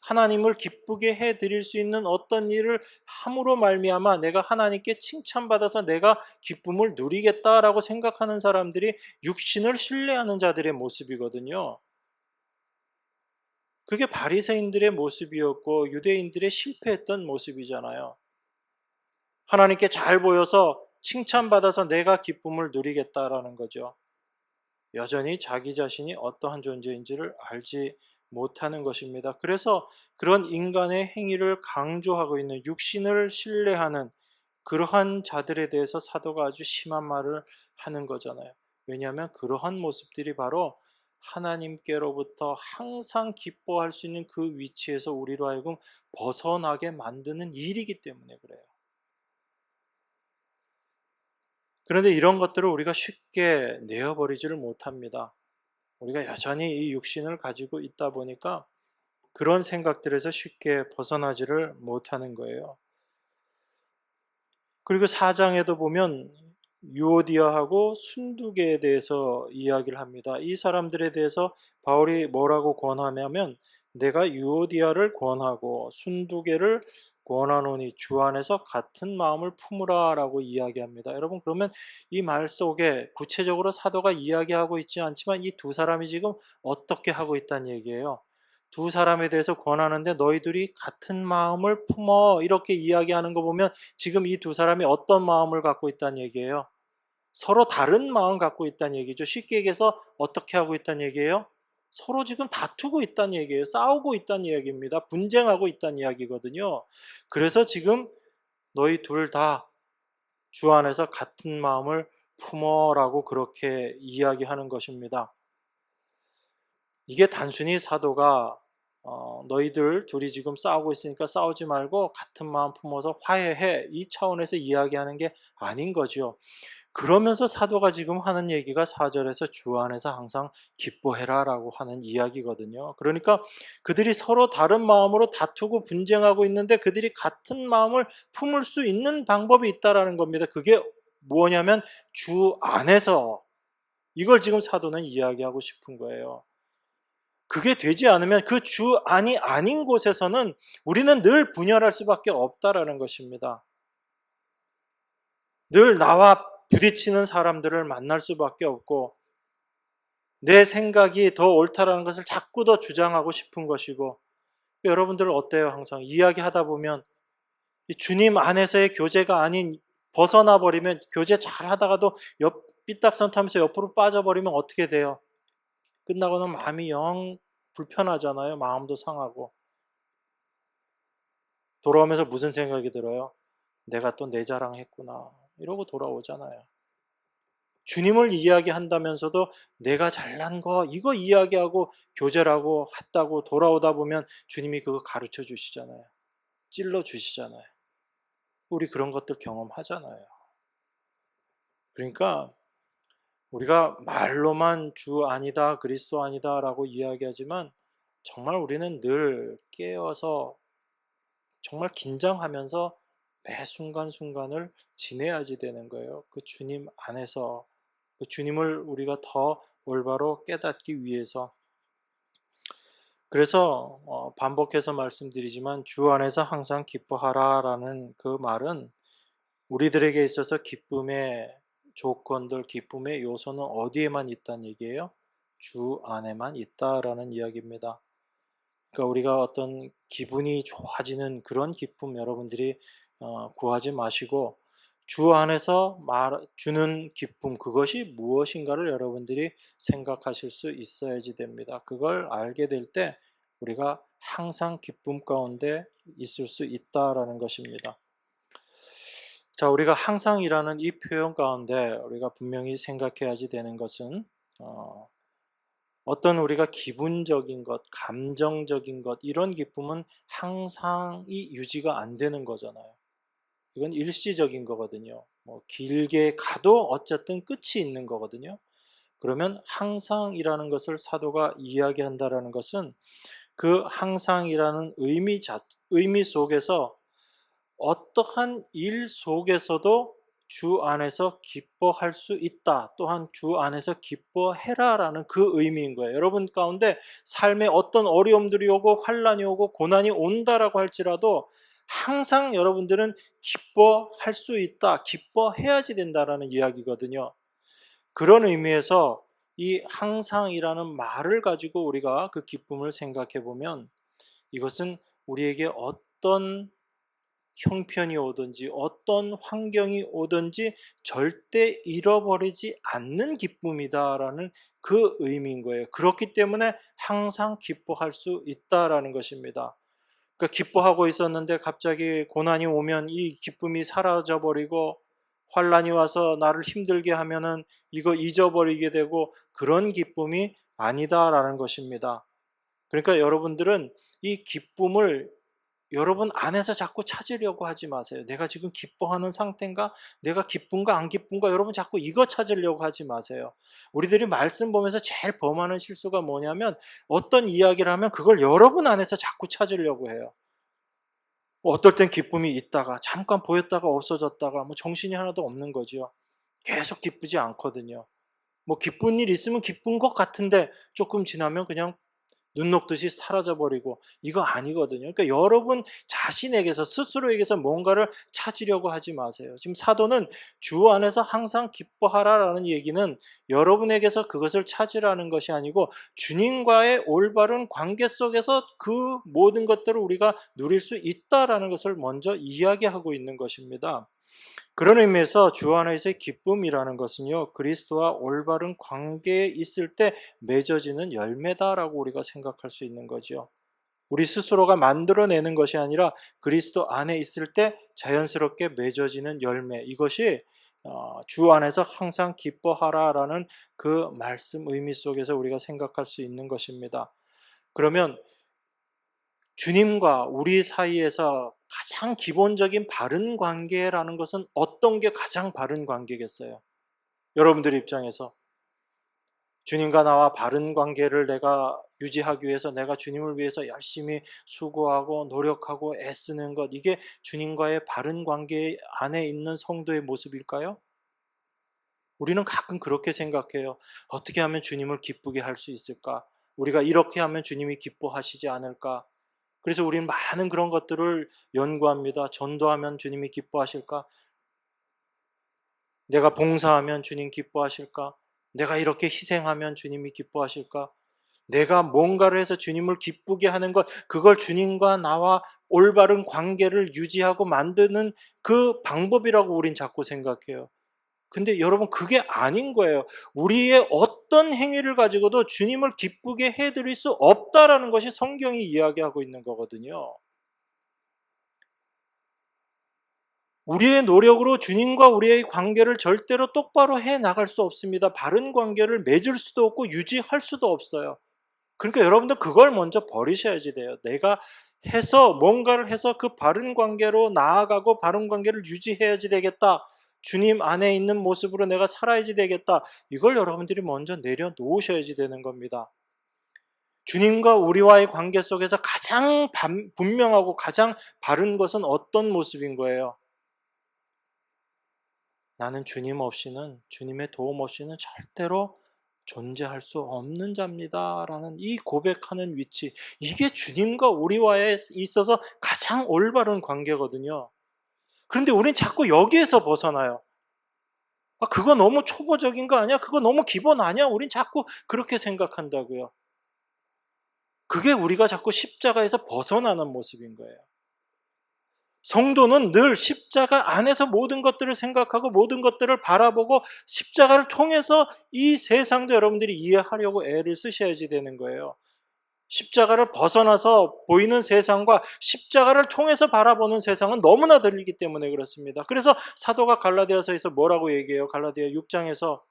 하나님을 기쁘게 해 드릴 수 있는 어떤 일을 함으로 말미암아 내가 하나님께 칭찬받아서 내가 기쁨을 누리겠다라고 생각하는 사람들이 육신을 신뢰하는 자들의 모습이거든요. 그게 바리새인들의 모습이었고 유대인들의 실패했던 모습이잖아요. 하나님께 잘 보여서 칭찬받아서 내가 기쁨을 누리겠다라는 거죠. 여전히 자기 자신이 어떠한 존재인지를 알지 못하는 것입니다. 그래서 그런 인간의 행위를 강조하고 있는, 육신을 신뢰하는 그러한 자들에 대해서 사도가 아주 심한 말을 하는 거잖아요. 왜냐하면 그러한 모습들이 바로 하나님께로부터 항상 기뻐할 수 있는 그 위치에서 우리로 하여금 벗어나게 만드는 일이기 때문에 그래요. 그런데 이런 것들을 우리가 쉽게 내어버리지를 못합니다. 우리가 여전히 이 육신을 가지고 있다 보니까 그런 생각들에서 쉽게 벗어나지를 못하는 거예요. 그리고 4장에도 보면 유오디아하고 순두계에 대해서 이야기를 합니다. 이 사람들에 대해서 바울이 뭐라고 권하냐면 내가 유오디아를 권하고 순두계를 권하노니 주 안에서 같은 마음을 품으라 라고 이야기합니다. 여러분, 그러면 이 말 속에 구체적으로 사도가 이야기하고 있지 않지만 이 두 사람이 지금 어떻게 하고 있다는 얘기예요. 두 사람에 대해서 권하는데 너희들이 같은 마음을 품어 이렇게 이야기하는 거 보면 지금 이 두 사람이 어떤 마음을 갖고 있다는 얘기예요? 서로 다른 마음 갖고 있다는 얘기죠. 쉽게 얘기해서 어떻게 하고 있다는 얘기예요? 서로 지금 다투고 있다는 얘기예요. 싸우고 있다는 이야기입니다. 분쟁하고 있다는 이야기거든요. 그래서 지금 너희 둘 다 주 안에서 같은 마음을 품어라고 그렇게 이야기하는 것입니다. 이게 단순히 사도가 너희들 둘이 지금 싸우고 있으니까 싸우지 말고 같은 마음 품어서 화해해 이 차원에서 이야기하는 게 아닌 거죠. 그러면서 사도가 지금 하는 얘기가 4절에서 주 안에서 항상 기뻐해라 라고 하는 이야기거든요. 그러니까 그들이 서로 다른 마음으로 다투고 분쟁하고 있는데 그들이 같은 마음을 품을 수 있는 방법이 있다라는 겁니다. 그게 뭐냐면 주 안에서, 이걸 지금 사도는 이야기하고 싶은 거예요. 그게 되지 않으면 그 주 안이 아닌 곳에서는 우리는 늘 분열할 수밖에 없다라는 것입니다. 늘 나와 부딪히는 사람들을 만날 수밖에 없고 내 생각이 더 옳다라는 것을 자꾸 더 주장하고 싶은 것이고, 여러분들 어때요? 항상 이야기하다 보면 이 주님 안에서의 교제가 아닌 벗어나 버리면, 교제 잘 하다가도 삐딱선 타면서 옆으로 빠져버리면 어떻게 돼요? 끝나고는 마음이 영 불편하잖아요. 마음도 상하고. 돌아오면서 무슨 생각이 들어요? 내가 또 내 자랑했구나 이러고 돌아오잖아요. 주님을 이야기한다면서도 내가 잘난 거 이거 이야기하고 교제라고 했다고 돌아오다 보면 주님이 그거 가르쳐 주시잖아요. 찔러 주시잖아요. 우리 그런 것들 경험하잖아요. 그러니까 우리가 말로만 주 아니다, 그리스도 아니다라고 이야기하지만 정말 우리는 늘 깨어서 정말 긴장하면서 매 순간순간을 지내야지 되는 거예요. 그 주님 안에서 그 주님을 우리가 더 올바로 깨닫기 위해서. 그래서 반복해서 말씀드리지만 주 안에서 항상 기뻐하라라는 그 말은 우리들에게 있어서 기쁨의 조건들, 기쁨의 요소는 어디에만 있다는 얘기예요? 주 안에만 있다라는 이야기입니다. 그러니까 우리가 어떤 기분이 좋아지는 그런 기쁨 여러분들이 구하지 마시고 주 안에서 주는 기쁨, 그것이 무엇인가를 여러분들이 생각하실 수 있어야지 됩니다. 그걸 알게 될 때 우리가 항상 기쁨 가운데 있을 수 있다라는 것입니다. 자, 우리가 항상이라는 이 표현 가운데 우리가 분명히 생각해야지 되는 것은 어떤 우리가 기분적인 것, 감정적인 것, 이런 기쁨은 항상이 유지가 안 되는 거잖아요. 이건 일시적인 거거든요. 뭐 길게 가도 어쨌든 끝이 있는 거거든요. 그러면 항상이라는 것을 사도가 이야기한다라는 것은 그 항상이라는 의미 속에서 어떠한 일 속에서도 주 안에서 기뻐할 수 있다. 또한 주 안에서 기뻐해라라는 그 의미인 거예요. 여러분 가운데 삶에 어떤 어려움들이 오고 환란이 오고 고난이 온다라고 할지라도 항상 여러분들은 기뻐할 수 있다. 기뻐해야지 된다라는 이야기거든요. 그런 의미에서 이 항상이라는 말을 가지고 우리가 그 기쁨을 생각해 보면 이것은 우리에게 어떤 형편이 오든지 어떤 환경이 오든지 절대 잃어버리지 않는 기쁨이다라는 그 의미인 거예요. 그렇기 때문에 항상 기뻐할 수 있다라는 것입니다. 그러니까 기뻐하고 있었는데 갑자기 고난이 오면 이 기쁨이 사라져 버리고 환란이 와서 나를 힘들게 하면은 이거 잊어버리게 되고 그런 기쁨이 아니다라는 것입니다. 그러니까 여러분들은 이 기쁨을 여러분 안에서 자꾸 찾으려고 하지 마세요. 내가 지금 기뻐하는 상태인가? 내가 기쁜가 안 기쁜가? 여러분 자꾸 이거 찾으려고 하지 마세요. 우리들이 말씀 보면서 제일 범하는 실수가 뭐냐면 어떤 이야기를 하면 그걸 여러분 안에서 자꾸 찾으려고 해요. 어떨 땐 기쁨이 있다가 잠깐 보였다가 없어졌다가 뭐 정신이 하나도 없는 거지요. 계속 기쁘지 않거든요. 뭐 기쁜 일 있으면 기쁜 것 같은데 조금 지나면 그냥 눈 녹듯이 사라져 버리고 이거 아니거든요. 그러니까 여러분 자신에게서 스스로에게서 뭔가를 찾으려고 하지 마세요. 지금 사도는 주 안에서 항상 기뻐하라라는 얘기는 여러분에게서 그것을 찾으라는 것이 아니고 주님과의 올바른 관계 속에서 그 모든 것들을 우리가 누릴 수 있다라는 것을 먼저 이야기하고 있는 것입니다. 그런 의미에서 주 안에서의 기쁨이라는 것은요, 그리스도와 올바른 관계에 있을 때 맺어지는 열매다라고 우리가 생각할 수 있는 거죠. 우리 스스로가 만들어내는 것이 아니라 그리스도 안에 있을 때 자연스럽게 맺어지는 열매, 이것이 주 안에서 항상 기뻐하라라는 그 말씀 의미 속에서 우리가 생각할 수 있는 것입니다. 그러면 주님과 우리 사이에서 가장 기본적인 바른 관계라는 것은 어떤 게 가장 바른 관계겠어요? 여러분들 입장에서 주님과 나와 바른 관계를 내가 유지하기 위해서 내가 주님을 위해서 열심히 수고하고 노력하고 애쓰는 것, 이게 주님과의 바른 관계 안에 있는 성도의 모습일까요? 우리는 가끔 그렇게 생각해요. 어떻게 하면 주님을 기쁘게 할 수 있을까? 우리가 이렇게 하면 주님이 기뻐하시지 않을까? 그래서 우리는 많은 그런 것들을 연구합니다. 전도하면 주님이 기뻐하실까? 내가 봉사하면 주님 기뻐하실까? 내가 이렇게 희생하면 주님이 기뻐하실까? 내가 뭔가를 해서 주님을 기쁘게 하는 것, 그걸 주님과 나와 올바른 관계를 유지하고 만드는 그 방법이라고 우린 자꾸 생각해요. 근데 여러분 그게 아닌 거예요. 우리의 어떤 행위를 가지고도 주님을 기쁘게 해드릴 수 없다라는 것이 성경이 이야기하고 있는 거거든요. 우리의 노력으로 주님과 우리의 관계를 절대로 똑바로 해 나갈 수 없습니다. 바른 관계를 맺을 수도 없고 유지할 수도 없어요. 그러니까 여러분들 그걸 먼저 버리셔야지 돼요. 내가 해서 뭔가를 해서 그 바른 관계로 나아가고 바른 관계를 유지해야지 되겠다. 주님 안에 있는 모습으로 내가 살아야지 되겠다. 이걸 여러분들이 먼저 내려놓으셔야지 되는 겁니다. 주님과 우리와의 관계 속에서 가장 분명하고 가장 바른 것은 어떤 모습인 거예요? 나는 주님 없이는, 주님의 도움 없이는 절대로 존재할 수 없는 자입니다. 라는 이 고백하는 위치, 이게 주님과 우리와에 있어서 가장 올바른 관계거든요. 그런데 우린 자꾸 여기에서 벗어나요. 아, 그거 너무 초보적인 거 아니야? 그거 너무 기본 아니야? 우린 자꾸 그렇게 생각한다고요. 그게 우리가 자꾸 십자가에서 벗어나는 모습인 거예요. 성도는 늘 십자가 안에서 모든 것들을 생각하고 모든 것들을 바라보고 십자가를 통해서 이 세상도 여러분들이 이해하려고 애를 쓰셔야지 되는 거예요. 십자가를 벗어나서 보이는 세상과 십자가를 통해서 바라보는 세상은 너무나 다르기 때문에 그렇습니다. 그래서 사도가 갈라디아서에서 뭐라고 얘기해요? 갈라디아 6장에서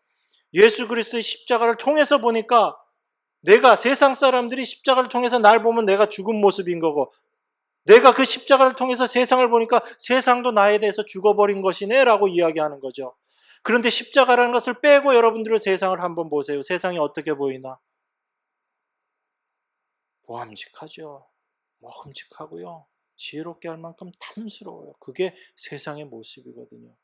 예수 그리스도의 십자가를 통해서 보니까 내가 세상 사람들이 십자가를 통해서 날 보면 내가 죽은 모습인 거고 내가 그 십자가를 통해서 세상을 보니까 세상도 나에 대해서 죽어버린 것이네 라고 이야기하는 거죠. 그런데 십자가라는 것을 빼고 여러분들은 세상을 한번 보세요. 세상이 어떻게 보이나? 모함직하죠. 먹음직하고요. 지혜롭게 할 만큼 탐스러워요. 그게 세상의 모습이거든요.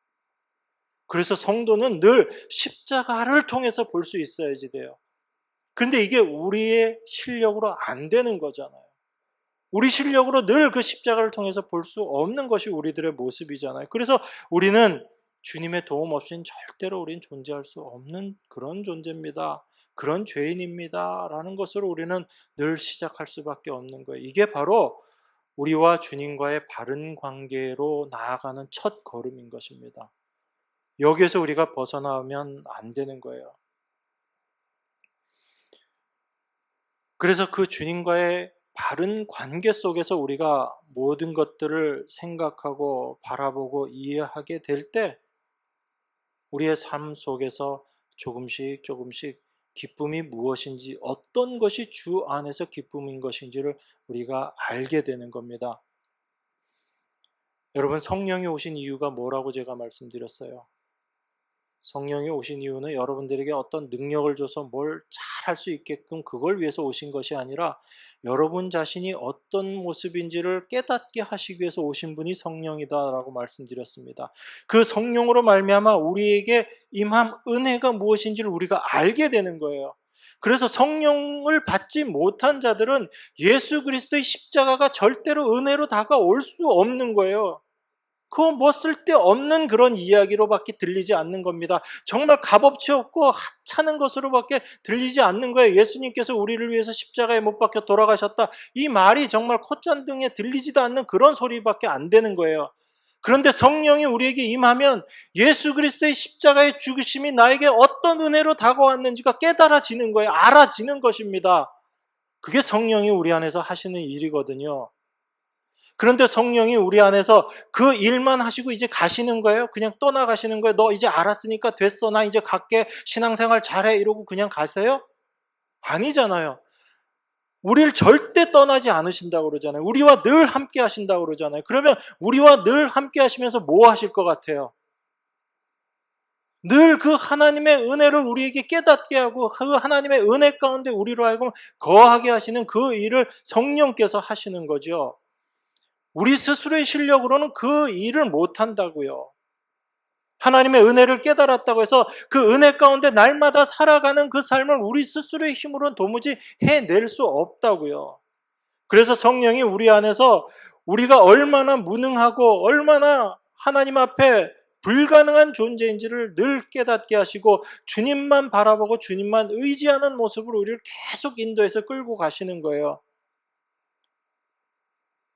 그래서 성도는 늘 십자가를 통해서 볼 수 있어야지 돼요. 그런데 이게 우리의 실력으로 안 되는 거잖아요. 우리 실력으로 늘 그 십자가를 통해서 볼 수 없는 것이 우리들의 모습이잖아요. 그래서 우리는 주님의 도움 없이는 절대로 우리는 존재할 수 없는 그런 존재입니다. 그런 죄인입니다. 라는 것으로 우리는 늘 시작할 수밖에 없는 거예요. 이게 바로 우리와 주님과의 바른 관계로 나아가는 첫 걸음인 것입니다. 여기에서 우리가 벗어나면 안 되는 거예요. 그래서 그 주님과의 바른 관계 속에서 우리가 모든 것들을 생각하고 바라보고 이해하게 될 때 우리의 삶 속에서 조금씩 조금씩 기쁨이 무엇인지, 어떤 것이 주 안에서 기쁨인 것인지를 우리가 알게 되는 겁니다. 여러분, 성령이 오신 이유가 뭐라고 제가 말씀드렸어요? 성령이 오신 이유는 여러분들에게 어떤 능력을 줘서 뭘 잘 할 수 있게끔 그걸 위해서 오신 것이 아니라 여러분 자신이 어떤 모습인지를 깨닫게 하시기 위해서 오신 분이 성령이다라고 말씀드렸습니다. 그 성령으로 말미암아 우리에게 임함 은혜가 무엇인지를 우리가 알게 되는 거예요. 그래서 성령을 받지 못한 자들은 예수 그리스도의 십자가가 절대로 은혜로 다가올 수 없는 거예요. 그거 뭐 쓸데없는 그런 이야기로밖에 들리지 않는 겁니다. 정말 값어치 없고 하찮은 것으로밖에 들리지 않는 거예요. 예수님께서 우리를 위해서 십자가에 못 박혀 돌아가셨다. 이 말이 정말 콧잔등에 들리지도 않는 그런 소리밖에 안 되는 거예요. 그런데 성령이 우리에게 임하면 예수 그리스도의 십자가의 죽으심이 나에게 어떤 은혜로 다가왔는지가 깨달아지는 거예요. 알아지는 것입니다. 그게 성령이 우리 안에서 하시는 일이거든요. 그런데 성령이 우리 안에서 그 일만 하시고 이제 가시는 거예요? 그냥 떠나가시는 거예요? 너 이제 알았으니까 됐어. 나 이제 갈게. 신앙생활 잘해. 이러고 그냥 가세요? 아니잖아요. 우리를 절대 떠나지 않으신다고 그러잖아요. 우리와 늘 함께 하신다고 그러잖아요. 그러면 우리와 늘 함께 하시면서 뭐 하실 것 같아요? 늘 그 하나님의 은혜를 우리에게 깨닫게 하고 그 하나님의 은혜 가운데 우리로 하여금 거하게 하시는 그 일을 성령께서 하시는 거죠. 우리 스스로의 실력으로는 그 일을 못한다고요. 하나님의 은혜를 깨달았다고 해서 그 은혜 가운데 날마다 살아가는 그 삶을 우리 스스로의 힘으로는 도무지 해낼 수 없다고요. 그래서 성령이 우리 안에서 우리가 얼마나 무능하고 얼마나 하나님 앞에 불가능한 존재인지를 늘 깨닫게 하시고 주님만 바라보고 주님만 의지하는 모습으로 우리를 계속 인도해서 끌고 가시는 거예요.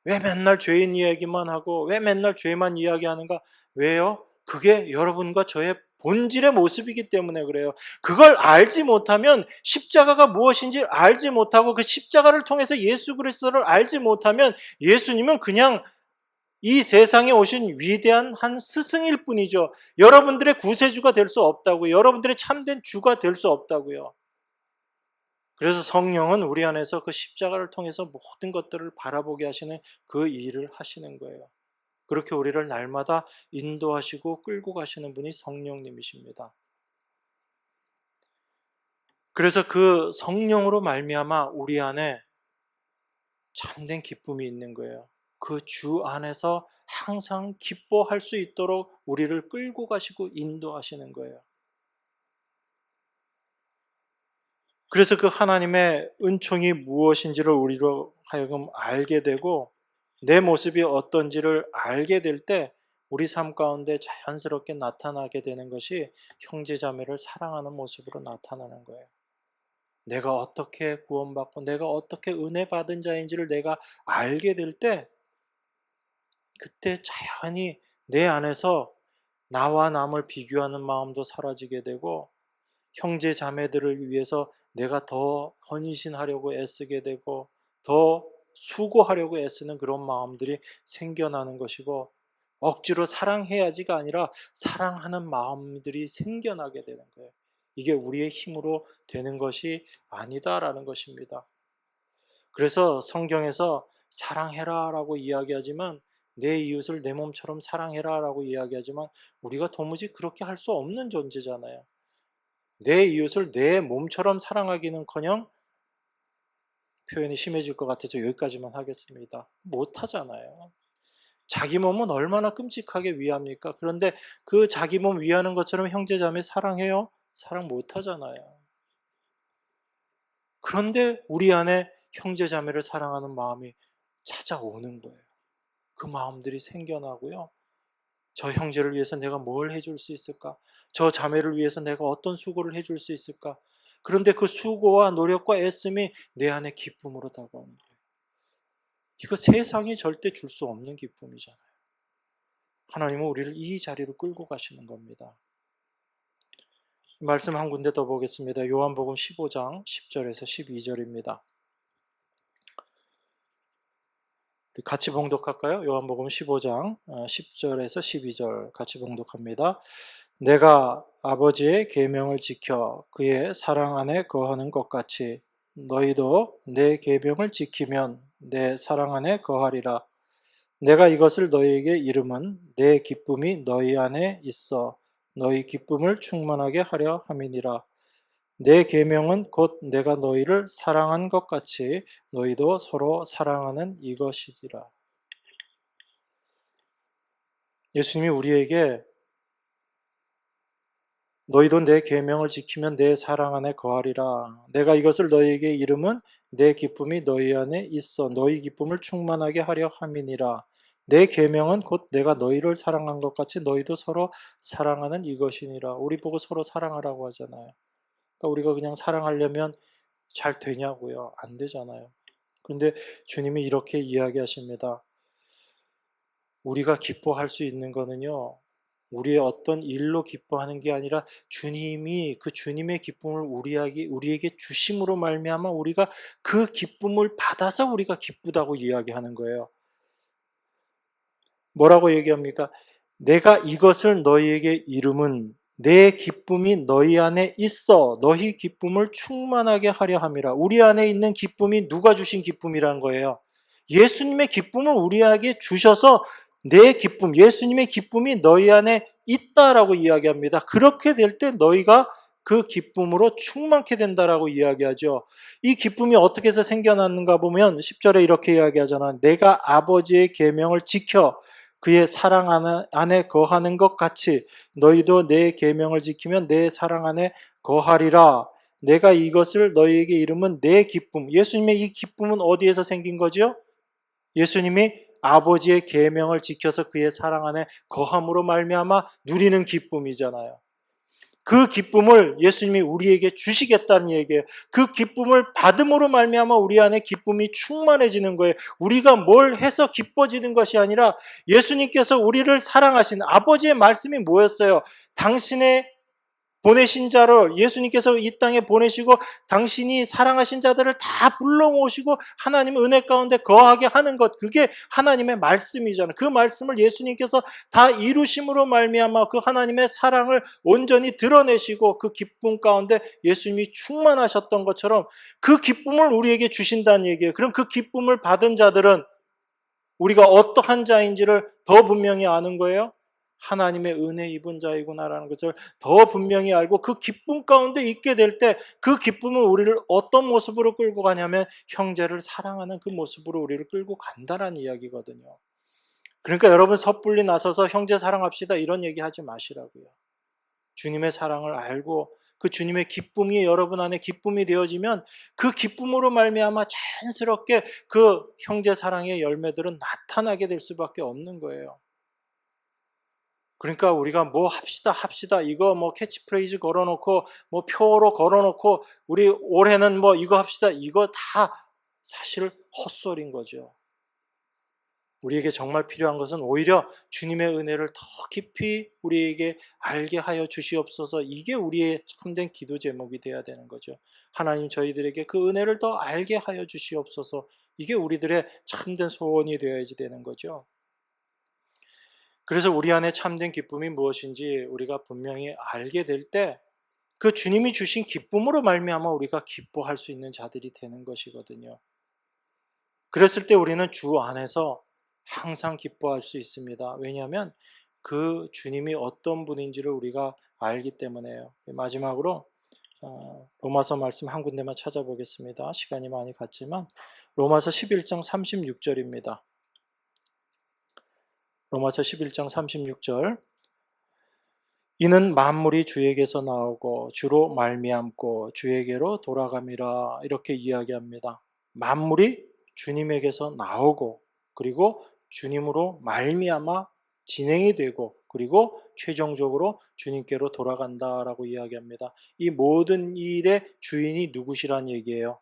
왜 맨날 죄인 이야기만 하고 왜 맨날 죄만 이야기하는가? 왜요? 그게 여러분과 저의 본질의 모습이기 때문에 그래요. 그걸 알지 못하면 십자가가 무엇인지 알지 못하고 그 십자가를 통해서 예수 그리스도를 알지 못하면 예수님은 그냥 이 세상에 오신 위대한 한 스승일 뿐이죠. 여러분들의 구세주가 될 수 없다고요. 여러분들의 참된 주가 될 수 없다고요. 그래서 성령은 우리 안에서 그 십자가를 통해서 모든 것들을 바라보게 하시는 그 일을 하시는 거예요. 그렇게 우리를 날마다 인도하시고 끌고 가시는 분이 성령님이십니다. 그래서 그 성령으로 말미암아 우리 안에 참된 기쁨이 있는 거예요. 그 주 안에서 항상 기뻐할 수 있도록 우리를 끌고 가시고 인도하시는 거예요. 그래서 그 하나님의 은총이 무엇인지를 우리로 하여금 알게 되고 내 모습이 어떤지를 알게 될 때 우리 삶 가운데 자연스럽게 나타나게 되는 것이 형제자매를 사랑하는 모습으로 나타나는 거예요. 내가 어떻게 구원받고 내가 어떻게 은혜 받은 자인지를 내가 알게 될 때 그때 자연히 내 안에서 나와 남을 비교하는 마음도 사라지게 되고 형제 자매들을 위해서 내가 더 헌신하려고 애쓰게 되고 더 수고하려고 애쓰는 그런 마음들이 생겨나는 것이고 억지로 사랑해야지가 아니라 사랑하는 마음들이 생겨나게 되는 거예요. 이게 우리의 힘으로 되는 것이 아니다라는 것입니다. 그래서 성경에서 사랑해라라고 이야기하지만 내 이웃을 내 몸처럼 사랑해라라고 이야기하지만 우리가 도무지 그렇게 할 수 없는 존재잖아요. 내 이웃을 내 몸처럼 사랑하기는커녕 표현이 심해질 것 같아서 여기까지만 하겠습니다. 못하잖아요. 자기 몸은 얼마나 끔찍하게 위합니까? 그런데 그 자기 몸 위하는 것처럼 형제자매 사랑해요? 사랑 못하잖아요. 그런데 우리 안에 형제자매를 사랑하는 마음이 찾아오는 거예요. 그 마음들이 생겨나고요. 저 형제를 위해서 내가 뭘 해줄 수 있을까? 저 자매를 위해서 내가 어떤 수고를 해줄 수 있을까? 그런데 그 수고와 노력과 애씀이 내 안에 기쁨으로 다가오는 거예요. 이거 세상이 절대 줄 수 없는 기쁨이잖아요. 하나님은 우리를 이 자리로 끌고 가시는 겁니다. 말씀 한 군데 더 보겠습니다. 요한복음 15장 10절에서 12절입니다. 같이 봉독할까요? 요한복음 15장 10절에서 12절 같이 봉독합니다. 내가 아버지의 계명을 지켜 그의 사랑 안에 거하는 것 같이 너희도 내 계명을 지키면 내 사랑 안에 거하리라. 내가 이것을 너희에게 이름은 내 기쁨이 너희 안에 있어 너희 기쁨을 충만하게 하려 함이니라. 내 계명은 곧 내가 너희를 사랑한 것 같이 너희도 서로 사랑하는 이것이니라. 예수님이 우리에게 너희도 내 계명을 지키면 내 사랑 안에 거하리라. 내가 이것을 너희에게 이름은 내 기쁨이 너희 안에 있어 너희 기쁨을 충만하게 하려 함이니라. 내 계명은 곧 내가 너희를 사랑한 것 같이 너희도 서로 사랑하는 이것이니라. 우리 보고 서로 사랑하라고 하잖아요. 그러니까 우리가 그냥 사랑하려면 잘 되냐고요? 안 되잖아요. 그런데 주님이 이렇게 이야기하십니다. 우리가 기뻐할 수 있는 거는요, 우리의 어떤 일로 기뻐하는 게 아니라 주님이 그 주님의 기쁨을 우리에게 주심으로 말미암아 우리가 그 기쁨을 받아서 우리가 기쁘다고 이야기하는 거예요. 뭐라고 얘기합니까? 내가 이것을 너희에게 이름은 내 기쁨이 너희 안에 있어 너희 기쁨을 충만하게 하려 함이라. 우리 안에 있는 기쁨이 누가 주신 기쁨이란 거예요? 예수님의 기쁨을 우리에게 주셔서 내 기쁨, 예수님의 기쁨이 너희 안에 있다라고 이야기합니다. 그렇게 될 때 너희가 그 기쁨으로 충만케 된다라고 이야기하죠. 이 기쁨이 어떻게 해서 생겨났는가 보면 10절에 이렇게 이야기하잖아. 내가 아버지의 계명을 지켜 그의 사랑 안에 거하는 것 같이 너희도 내 계명을 지키면 내 사랑 안에 거하리라. 내가 이것을 너희에게 이름은 내 기쁨. 예수님의 이 기쁨은 어디에서 생긴 거죠? 예수님이 아버지의 계명을 지켜서 그의 사랑 안에 거함으로 말미암아 누리는 기쁨이잖아요. 그 기쁨을 예수님이 우리에게 주시겠다는 얘기예요. 그 기쁨을 받음으로 말미암아 우리 안에 기쁨이 충만해지는 거예요. 우리가 뭘 해서 기뻐지는 것이 아니라 예수님께서 우리를 사랑하신 아버지의 말씀이 뭐였어요? 당신의 보내신 자를 예수님께서 이 땅에 보내시고 당신이 사랑하신 자들을 다 불러 모으시고 하나님 은혜 가운데 거하게 하는 것, 그게 하나님의 말씀이잖아요. 그 말씀을 예수님께서 다 이루심으로 말미암아 그 하나님의 사랑을 온전히 드러내시고 그 기쁨 가운데 예수님이 충만하셨던 것처럼 그 기쁨을 우리에게 주신다는 얘기예요. 그럼 그 기쁨을 받은 자들은 우리가 어떠한 자인지를 더 분명히 아는 거예요. 하나님의 은혜 입은 자이구나라는 것을 더 분명히 알고 그 기쁨 가운데 있게 될 때 그 기쁨은 우리를 어떤 모습으로 끌고 가냐면 형제를 사랑하는 그 모습으로 우리를 끌고 간다라는 이야기거든요. 그러니까 여러분 섣불리 나서서 형제 사랑합시다 이런 얘기 하지 마시라고요. 주님의 사랑을 알고 그 주님의 기쁨이 여러분 안에 기쁨이 되어지면 그 기쁨으로 말미암아 자연스럽게 그 형제 사랑의 열매들은 나타나게 될 수밖에 없는 거예요. 그러니까 우리가 뭐 합시다 이거 뭐 캐치프레이즈 걸어놓고 뭐 표로 걸어놓고 우리 올해는 뭐 이거 합시다 이거 다 사실 헛소리인 거죠. 우리에게 정말 필요한 것은 오히려 주님의 은혜를 더 깊이 우리에게 알게 하여 주시옵소서. 이게 우리의 참된 기도 제목이 돼야 되는 거죠. 하나님 저희들에게 그 은혜를 더 알게 하여 주시옵소서. 이게 우리들의 참된 소원이 되어야지 되는 거죠. 그래서 우리 안에 참된 기쁨이 무엇인지 우리가 분명히 알게 될 때 그 주님이 주신 기쁨으로 말미암아 우리가 기뻐할 수 있는 자들이 되는 것이거든요. 그랬을 때 우리는 주 안에서 항상 기뻐할 수 있습니다. 왜냐하면 그 주님이 어떤 분인지를 우리가 알기 때문에요. 마지막으로 로마서 말씀 한 군데만 찾아보겠습니다. 시간이 많이 갔지만 로마서 11장 36절입니다. 로마서 11장 36절 이는 만물이 주에게서 나오고 주로 말미암고 주에게로 돌아감이라 이렇게 이야기합니다. 만물이 주님에게서 나오고 그리고 주님으로 말미암아 진행이 되고 그리고 최종적으로 주님께로 돌아간다라고 이야기합니다. 이 모든 일의 주인이 누구시란 얘기예요?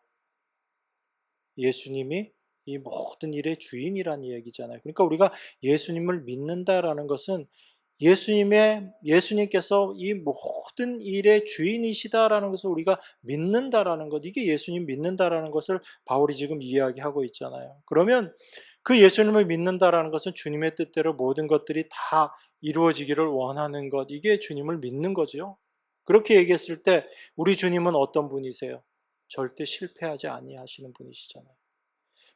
예수님이 이 모든 일의 주인이란 얘기잖아요. 그러니까 우리가 예수님을 믿는다라는 것은 예수님께서 이 모든 일의 주인이시다라는 것을 우리가 믿는다라는 것, 이게 예수님 믿는다라는 것을 바울이 지금 이야기하고 있잖아요. 그러면 그 예수님을 믿는다라는 것은 주님의 뜻대로 모든 것들이 다 이루어지기를 원하는 것, 이게 주님을 믿는 거죠. 그렇게 얘기했을 때 우리 주님은 어떤 분이세요? 절대 실패하지 아니하시는 분이시잖아요.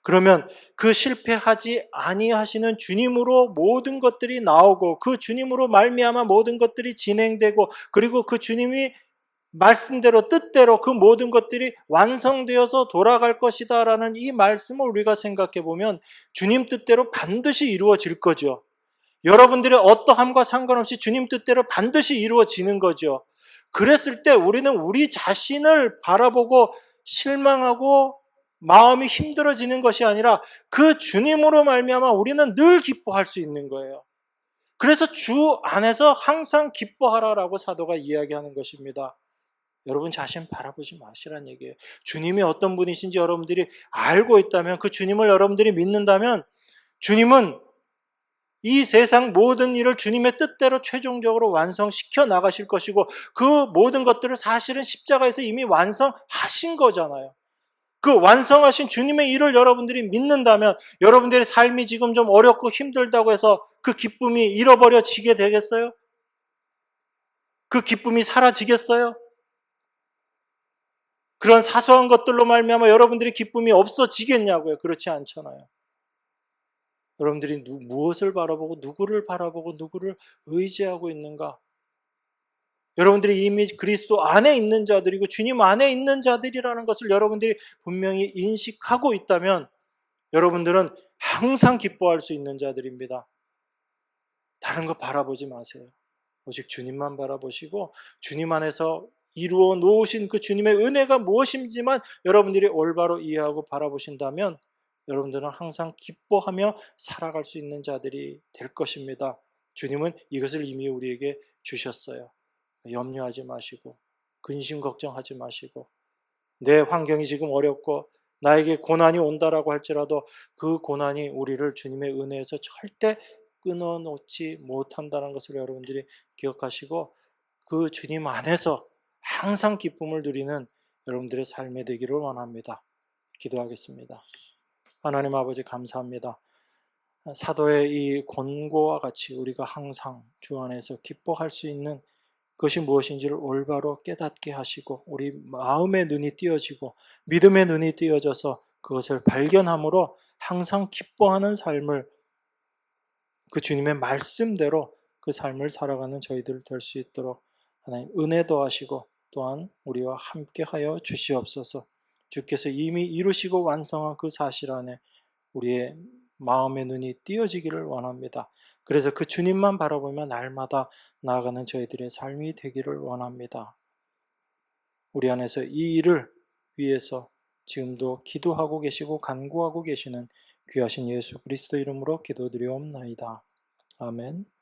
그러면 그 실패하지 아니하시는 주님으로 모든 것들이 나오고 그 주님으로 말미암아 모든 것들이 진행되고 그리고 그 주님이 말씀대로 뜻대로 그 모든 것들이 완성되어서 돌아갈 것이다라는 이 말씀을 우리가 생각해 보면 주님 뜻대로 반드시 이루어질 거죠. 여러분들의 어떠함과 상관없이 주님 뜻대로 반드시 이루어지는 거죠. 그랬을 때 우리는 우리 자신을 바라보고 실망하고 마음이 힘들어지는 것이 아니라 그 주님으로 말미암아 우리는 늘 기뻐할 수 있는 거예요. 그래서 주 안에서 항상 기뻐하라라고 사도가 이야기하는 것입니다. 여러분 자신 바라보지 마시란 얘기예요. 주님이 어떤 분이신지 여러분들이 알고 있다면, 그 주님을 여러분들이 믿는다면 주님은 이 세상 모든 일을 주님의 뜻대로 최종적으로 완성시켜 나가실 것이고 그 모든 것들을 사실은 십자가에서 이미 완성하신 거잖아요. 그 완성하신 주님의 일을 여러분들이 믿는다면 여러분들의 삶이 지금 좀 어렵고 힘들다고 해서 그 기쁨이 잃어버려지게 되겠어요? 그 기쁨이 사라지겠어요? 그런 사소한 것들로 말미암아 여러분들의 기쁨이 없어지겠냐고요? 그렇지 않잖아요. 여러분들이 무엇을 바라보고 누구를 바라보고 누구를 의지하고 있는가? 여러분들이 이미 그리스도 안에 있는 자들이고 주님 안에 있는 자들이라는 것을 여러분들이 분명히 인식하고 있다면 여러분들은 항상 기뻐할 수 있는 자들입니다. 다른 거 바라보지 마세요. 오직 주님만 바라보시고 주님 안에서 이루어 놓으신 그 주님의 은혜가 무엇인지만 여러분들이 올바로 이해하고 바라보신다면 여러분들은 항상 기뻐하며 살아갈 수 있는 자들이 될 것입니다. 주님은 이것을 이미 우리에게 주셨어요. 염려하지 마시고 근심 걱정하지 마시고 내 환경이 지금 어렵고 나에게 고난이 온다라고 할지라도 그 고난이 우리를 주님의 은혜에서 절대 끊어놓지 못한다는 것을 여러분들이 기억하시고 그 주님 안에서 항상 기쁨을 누리는 여러분들의 삶이 되기를 원합니다. 기도하겠습니다. 하나님 아버지 감사합니다. 사도의 이 권고와 같이 우리가 항상 주 안에서 기뻐할 수 있는 그것이 무엇인지를 올바로 깨닫게 하시고 우리 마음의 눈이 띄어지고 믿음의 눈이 띄어져서 그것을 발견함으로 항상 기뻐하는 삶을 그 주님의 말씀대로 그 삶을 살아가는 저희들 될 수 있도록 하나님 은혜 더하시고 또한 우리와 함께하여 주시옵소서. 주께서 이미 이루시고 완성한 그 사실 안에 우리의 마음의 눈이 띄어지기를 원합니다. 그래서 그 주님만 바라보며 날마다 나아가는 저희들의 삶이 되기를 원합니다. 우리 안에서 이 일을 위해서 지금도 기도하고 계시고 간구하고 계시는 귀하신 예수 그리스도 이름으로 기도드리옵나이다. 아멘.